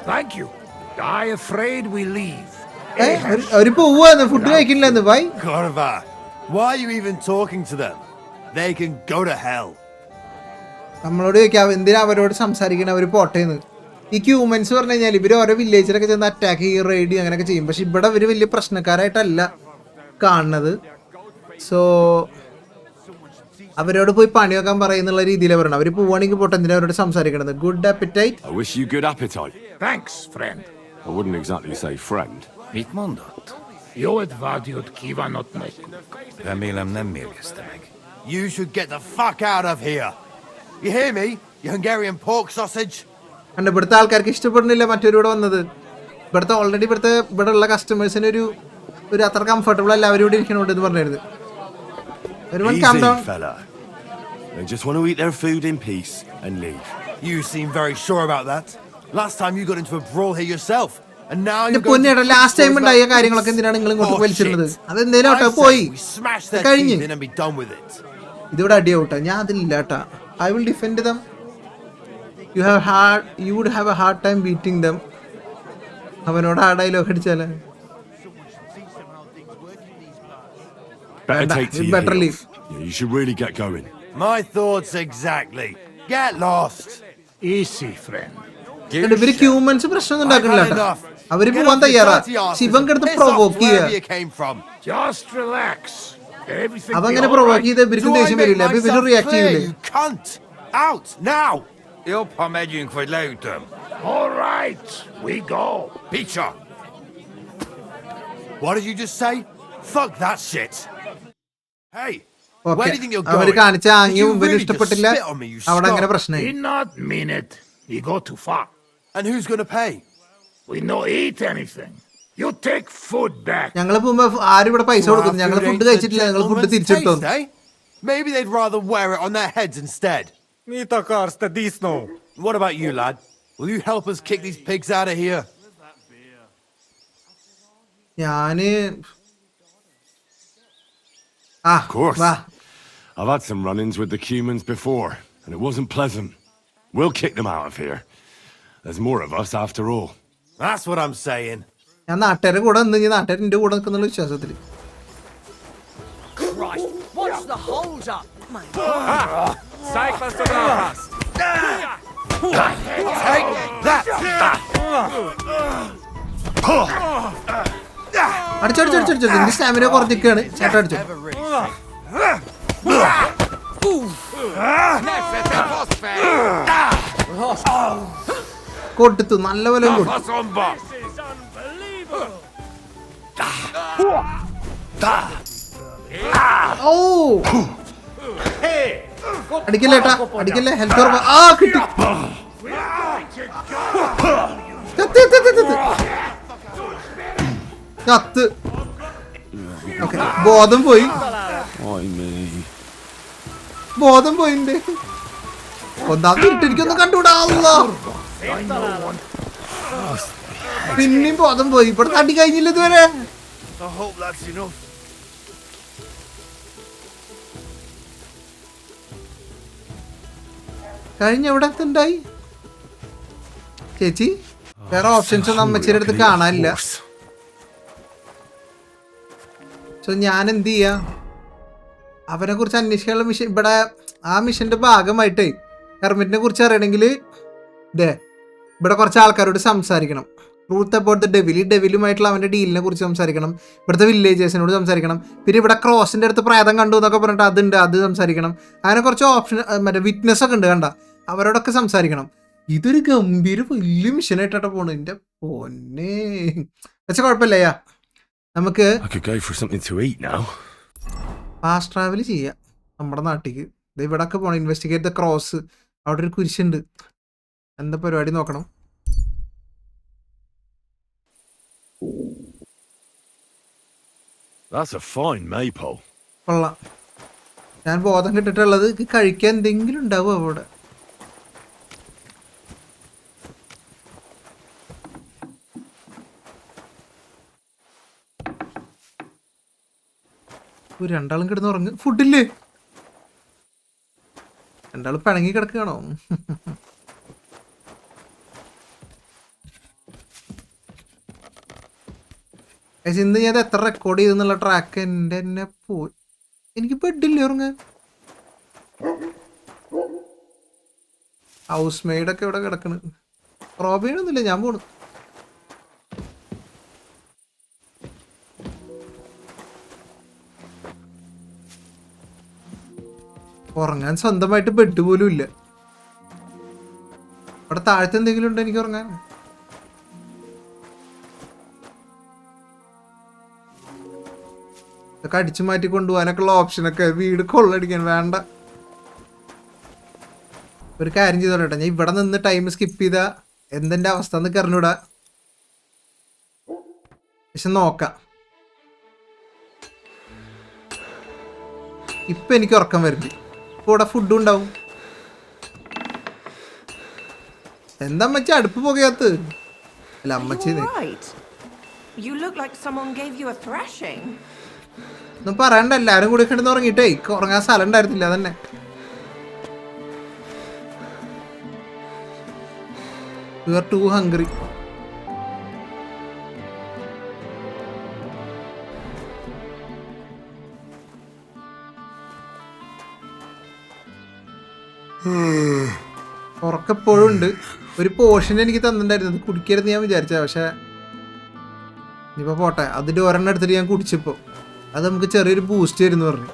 Thank you. I afraid we leave. അവര് പോവാന്ന്, ഫുഡ് കഴിക്കില്ലെന്ന്. Bye. Corva, why are you even talking to them? They can go to hell. നമ്മളോട് ചോദിക്കാം എന്തിനാ അവരോട് സംസാരിക്കണം, അവർ പോട്ടേന്ന്. ഈ ക്യൂമൻസ് പറഞ്ഞു കഴിഞ്ഞാൽ ഇവർ ഓരോ വില്ലേജിലൊക്കെ ചെന്ന് അറ്റാക്ക് ചെയ്യും, റെയ്ഡ് അങ്ങനെയൊക്കെ ചെയ്യും. പക്ഷെ ഇവിടെ അവർ വലിയ പ്രശ്നക്കാരായിട്ടല്ല കാണുന്നത്. സോ അവരോട് പോയി പണി വെക്കാൻ പറയുന്നുള്ള രീതിയിലാണ് പറയണം. അവർ പോവാണെങ്കിൽ പോട്ടെ, എന്തിനാ അവരോട് സംസാരിക്കണത്? Good appetite. I wish you good appetite. Thanks, friend. I wouldn't exactly say friend. Mitmondot. Joet vadiot kiva not nek. You should get the fuck out of here. You hear me, you Hungarian pork sausage? കണ്ട് ഇവിടുത്തെ ആൾക്കാർക്ക് ഇഷ്ടപ്പെടുന്നില്ല മറ്റൊരു ഇവിടെ വന്നത്. ഇവിടുത്തെ already ഇവിടെ ഉള്ള കസ്റ്റമേഴ്സിന് ഒരു അത്ര കംഫർട്ടബിൾ അല്ല അവരിവിടെ ഇരിക്കണോണ്ട് എന്ന് പറഞ്ഞിരുന്നത്. Easy, fella. They just want to eat their food in peace and leave. You seem very sure about that. Last time you got into a brawl here yourself, and now you're going to... last time ഉണ്ടായ കാര്യങ്ങളൊക്കെ എന്തിനാണ് നിങ്ങൾ ഇങ്ങോട്ട് വലിച്ചിരുന്നത്? അതെന്തേലും പോയി കഴിഞ്ഞ് ഇതിവിടെ അടിയാവട്ടെ. ഞാൻ അതിലില്ല കേട്ടാ. I will defend them. You would have a hard time beating them. അവനോട് ആ dialogue അടിച്ചാലേ. Better leave. Yeah, you should really get going. My thoughts exactly. Get lost. Easy, friend. ഇവര് ഹ്യൂമൻസ് പ്രശ്നം ഉണ്ടാക്കണില്ല. അവര് പോവാൻ തയ്യാറാ. ശിവൻ എടുത്ത് പ്രൊവോക്ക് ചെയ്യുക. Just relax. അതങ്ങനെ provoke ചെയ്ത് ഇവർക്ക് ദേഷ്യം വരില്ല. അപ്പൊ ഇവര് റിയാക്ട് ചെയ്യില്ലേ? Out now. Jag har med en kvällautum. All right, we go. Pizza. What did you just say? Fuck that shit. Hey. Where do you think you're going? അവര് കാണിച്ച ആംഗ്യം ഇവന് ഇഷ്ടപ്പെട്ടില്ല. അവിടെ അങ്ങനെ പ്രശ്നമായി. Did not mean it. You go too far. And who's going to pay? We no eat anything. You take food back. ഞങ്ങൾ പോകുമ്പോ ആരും ഇവിടെ പൈസ കൊടുക്കുന്നു. ഞങ്ങൾ ഫുഡ് കഴിച്ചിട്ടില്ല. ഞങ്ങൾ food തിരിച്ചെടുത്തു. Maybe they'd rather wear it on their heads instead. What about you, lad? Will you help us kick these pigs out of here? Of course. I've had some run-ins with the Cumans before, and it wasn't pleasant. We'll kick them out of here. There's more of us after all. That's what I'm saying. ഞാൻ നാട്ടുകാരുടെ കൂടെ നിന്ന് നാട്ടുകാരുടെ കൂടെ നിൽക്കുന്ന വിശ്വാസത്തിൽ. Christ, what's the hold up? Zeig, was du da hast. Take that. അടിച്ചടിച്ചടിച്ചടിച്ചു. നിന്റെ stamina കുറഞ്ഞിരിക്കുകയാണ്. ചേട്ടാ അടിച്ചു. കൊടുത്തു. നല്ല പോലെ കൊടുത്തു. ഓ അടിക്കല്ലേട്ടാ, അടിക്കല്ലേ. ഹെൽത്ത് ആ കിട്ടി. കത്ത്. ഓക്കെ, ബോധം പോയി. ബോധം പോയിണ്ട്. ഒന്നാമത് ഇട്ടിരിക്കൊന്നും കണ്ടുകൂടാ. പിന്നെയും ബോധം പോയി. ഇവിടെ തട്ടി കഴിഞ്ഞില്ല ഇതുവരെ. കഴിഞ്ഞ എവിടെ എത്തുണ്ടായി ചേച്ചി? വേറെ ഓപ്ഷൻസ് ഒന്നും അമ്മച്ചിയുടെ അടുത്ത് കാണാനില്ല. സോ ഞാൻ എന്ത് ചെയ്യാ? അവനെ കുറിച്ച് അന്വേഷിക്കാനുള്ള മിഷൻ ഇവിടെ ആ മിഷന്റെ ഭാഗമായിട്ട് ഹെർമിറ്റിനെ കുറിച്ച് അറിയണമെങ്കിൽ ഇവിടെ കുറച്ച് ആൾക്കാരോട് സംസാരിക്കണം. Truth about the devil. ഈ ഡെവിലുമായിട്ടുള്ള അവൻ്റെ ഡീലിനെ കുറിച്ച് സംസാരിക്കണം. ഇവിടുത്തെ വില്ലേജേഴ്സിനോട് സംസാരിക്കണം. പിന്നെ ഇവിടെ ക്രോസിൻ്റെ അടുത്ത് പ്രേതം കണ്ടു എന്നൊക്കെ പറഞ്ഞിട്ട് അതുണ്ട്, അത് സംസാരിക്കണം. അങ്ങനെ കുറച്ച് ഓപ്ഷൻ മറ്റേ വിറ്റ്നസ് ഒക്കെ ഉണ്ട് കണ്ട, അവരോടൊക്കെ സംസാരിക്കണം. ഇതൊരു ഗംഭീര വലിയ മിഷനായിട്ടാ പോണു. എൻ്റെ പൊന്നെ. പക്ഷെ കുഴപ്പമില്ലയ്യാ, നമുക്ക് ഫാസ്റ്റ് ട്രാവൽ ചെയ്യാം നമ്മുടെ നാട്ടിലേക്ക്. ഇവിടെ ഒക്കെ പോകണം. Investigate the cross. അവിടെ ഒരു കുരിശുണ്ട്. എന്താ പരിപാടി നോക്കണം. That's a fine maypole. കൊള്ളാം. ഞാൻ ബോധം കിട്ടിട്ടുള്ളത് കഴിക്കാൻ എന്തെങ്കിലും ഉണ്ടാവും അവിടെ. രണ്ടാളും കിടന്ന് ഉറങ്ങ്. ഫുഡില്ലേ? രണ്ടാളും പിണങ്ങി കിടക്കുകയാണോ? ഇന്ന് ഞാൻ എത്ര റെക്കോർഡ് ചെയ്തെന്നുള്ള ട്രാക്ക് എൻ്റെ തന്നെ പോയി. എനിക്ക് ബെഡില്ലേ ഉറങ്ങാൻ? ഹൗസ് മെയ്ഡൊക്കെ ഇവിടെ കിടക്കണ്. റോബിനൊന്നുമില്ല, ഞാൻ പോണു. ഉറങ്ങാൻ സ്വന്തമായിട്ട് ബെഡ് പോലും ഇല്ല. അവിടെ താഴത്തെ എന്തെങ്കിലും ഉണ്ടോ എനിക്ക് ഉറങ്ങാൻ? ഇതൊക്കെ അടിച്ചു മാറ്റി കൊണ്ടുപോകാനൊക്കെ ഉള്ള ഓപ്ഷനൊക്കെ. വീട് കൊള്ളടിക്കാൻ വേണ്ട. ഒരു കാര്യം ചെയ്തോട്ടെ, ഞാൻ ഇവിടെ നിന്ന് ടൈം സ്കിപ്പ് ചെയ്താ എന്തെന്റെ അവസ്ഥ എന്ന് കറിഞ്ഞൂടാ. പക്ഷെ നോക്കാം. ഇപ്പൊ എനിക്ക് ഉറക്കം വരില്ല. ഇപ്പൊ ഇവിടെ ഫുഡും ഉണ്ടാവും. എന്താ അമ്മച്ചി അടുപ്പ് പുകയാത്ത്? അല്ല അമ്മച്ചി ഒന്നും പറയണ്ട, എല്ലാരും കൂടി കിടന്ന് ഉറങ്ങിട്ടേ ഉറങ്ങാൻ സ്ഥലം ഉണ്ടായിരുന്നില്ല. അതന്നെ You are too hungry. ഉറക്കെപ്പോഴും ഉണ്ട്. ഒരു പോർഷൻ എനിക്ക് തന്നിട്ടുണ്ടായിരുന്നു, അത് കുടിക്കരുത് ഞാൻ വിചാരിച്ച. പക്ഷെ ഇനിയിപ്പോൾ പോട്ടെ, അതിൻ്റെ ഒരെണ്ണം എടുത്തിട്ട് ഞാൻ കുടിച്ചപ്പോൾ അത് നമുക്ക് ചെറിയൊരു ബൂസ്റ്റ് തരുമെന്ന് പറഞ്ഞു.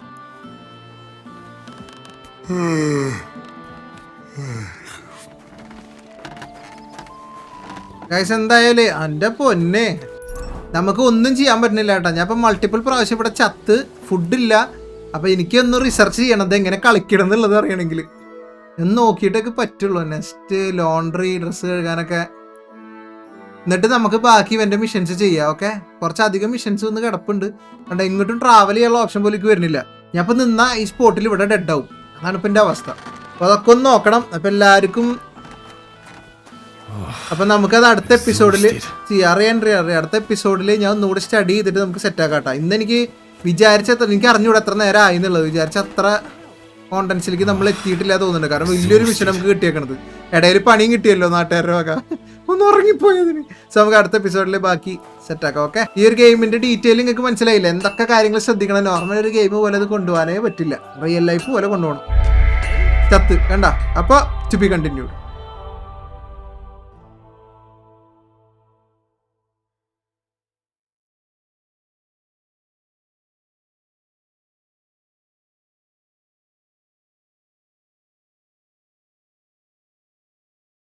ഗൈസ് എന്തായാലും എൻ്റെ പൊന്നെ നമുക്ക് ഒന്നും ചെയ്യാൻ പറ്റുന്നില്ല കേട്ടോ. ഞാൻ ഇപ്പം മൾട്ടിപ്പിൾ പ്രാവശ്യം ഇവിടെ ചത്ത്, ഫുഡില്ല. അപ്പം എനിക്കൊന്ന് റിസർച്ച് ചെയ്യണം എങ്ങനെ കളിക്കണം എന്നുള്ളത് അറിയണമെങ്കിൽ. ഒന്ന് നോക്കിയിട്ടൊക്കെ പറ്റുള്ളൂ. നെക്സ്റ്റ് ലോണ്ട്രി, ഡ്രസ്സ് കഴുകാനൊക്കെ. എന്നിട്ട് നമുക്ക് ബാക്കി എൻ്റെ മിഷൻസ് ചെയ്യാം. ഓക്കെ, കുറച്ചധികം മിഷൻസ് ഒന്ന് കിടപ്പുണ്ട്. കണ്ട ഇങ്ങോട്ടും ട്രാവൽ ചെയ്യാനുള്ള ഓപ്ഷൻ പോലും എനിക്ക് വരുന്നില്ല. ഞാൻ ഇപ്പം നിന്നാൽ ഈ സ്പോട്ടിൽ ഇവിടെ ഡെഡ് ആവും. അതാണ് ഇപ്പം എൻ്റെ അവസ്ഥ. അപ്പോൾ അതൊക്കെ ഒന്ന് നോക്കണം. അപ്പം എല്ലാവർക്കും അപ്പം നമുക്കത് അടുത്ത എപ്പിസോഡിൽ ചെയ്യാം. അറിയാൻ അടുത്ത എപ്പിസോഡിൽ ഞാൻ ഒന്നുകൂടി സ്റ്റഡി ചെയ്തിട്ട് നമുക്ക് സെറ്റാക്കാം കേട്ടോ. ഇന്ന് എനിക്ക് എനിക്ക് അറിഞ്ഞൂടെ എത്ര നേരം ആയി എന്നുള്ളത്. വിചാരിച്ച അത്ര കോണ്ടൻസിലേക്ക് നമ്മൾ എത്തിയിട്ടില്ല തോന്നുന്നുണ്ട്. കാരണം വലിയൊരു മിഷൻ നമുക്ക് കിട്ടിയേക്കണത്. ഇടയിൽ പണിയും കിട്ടിയല്ലോ നാട്ടുകാരുടെ വക. ഒന്ന് ഉറങ്ങിപ്പോയതിന്. സോ നമുക്ക് അടുത്ത എപ്പിസോഡിൽ ബാക്കി സെറ്റാക്കാം. ഓക്കെ, ഈ ഒരു ഗെയിമിന്റെ ഡീറ്റെയിൽ നിങ്ങൾക്ക് മനസ്സിലായില്ല. എന്തൊക്കെ കാര്യങ്ങൾ ശ്രദ്ധിക്കണം. നോർമൽ ഒരു ഗെയിം പോലെ അത് കൊണ്ടുപോകാനേ പറ്റില്ല. റിയൽ ലൈഫ് പോലെ കൊണ്ടുപോകണം. ചത്ത് കണ്ട. അപ്പോൾ ടു ബി കണ്ടിന്യൂഡ്.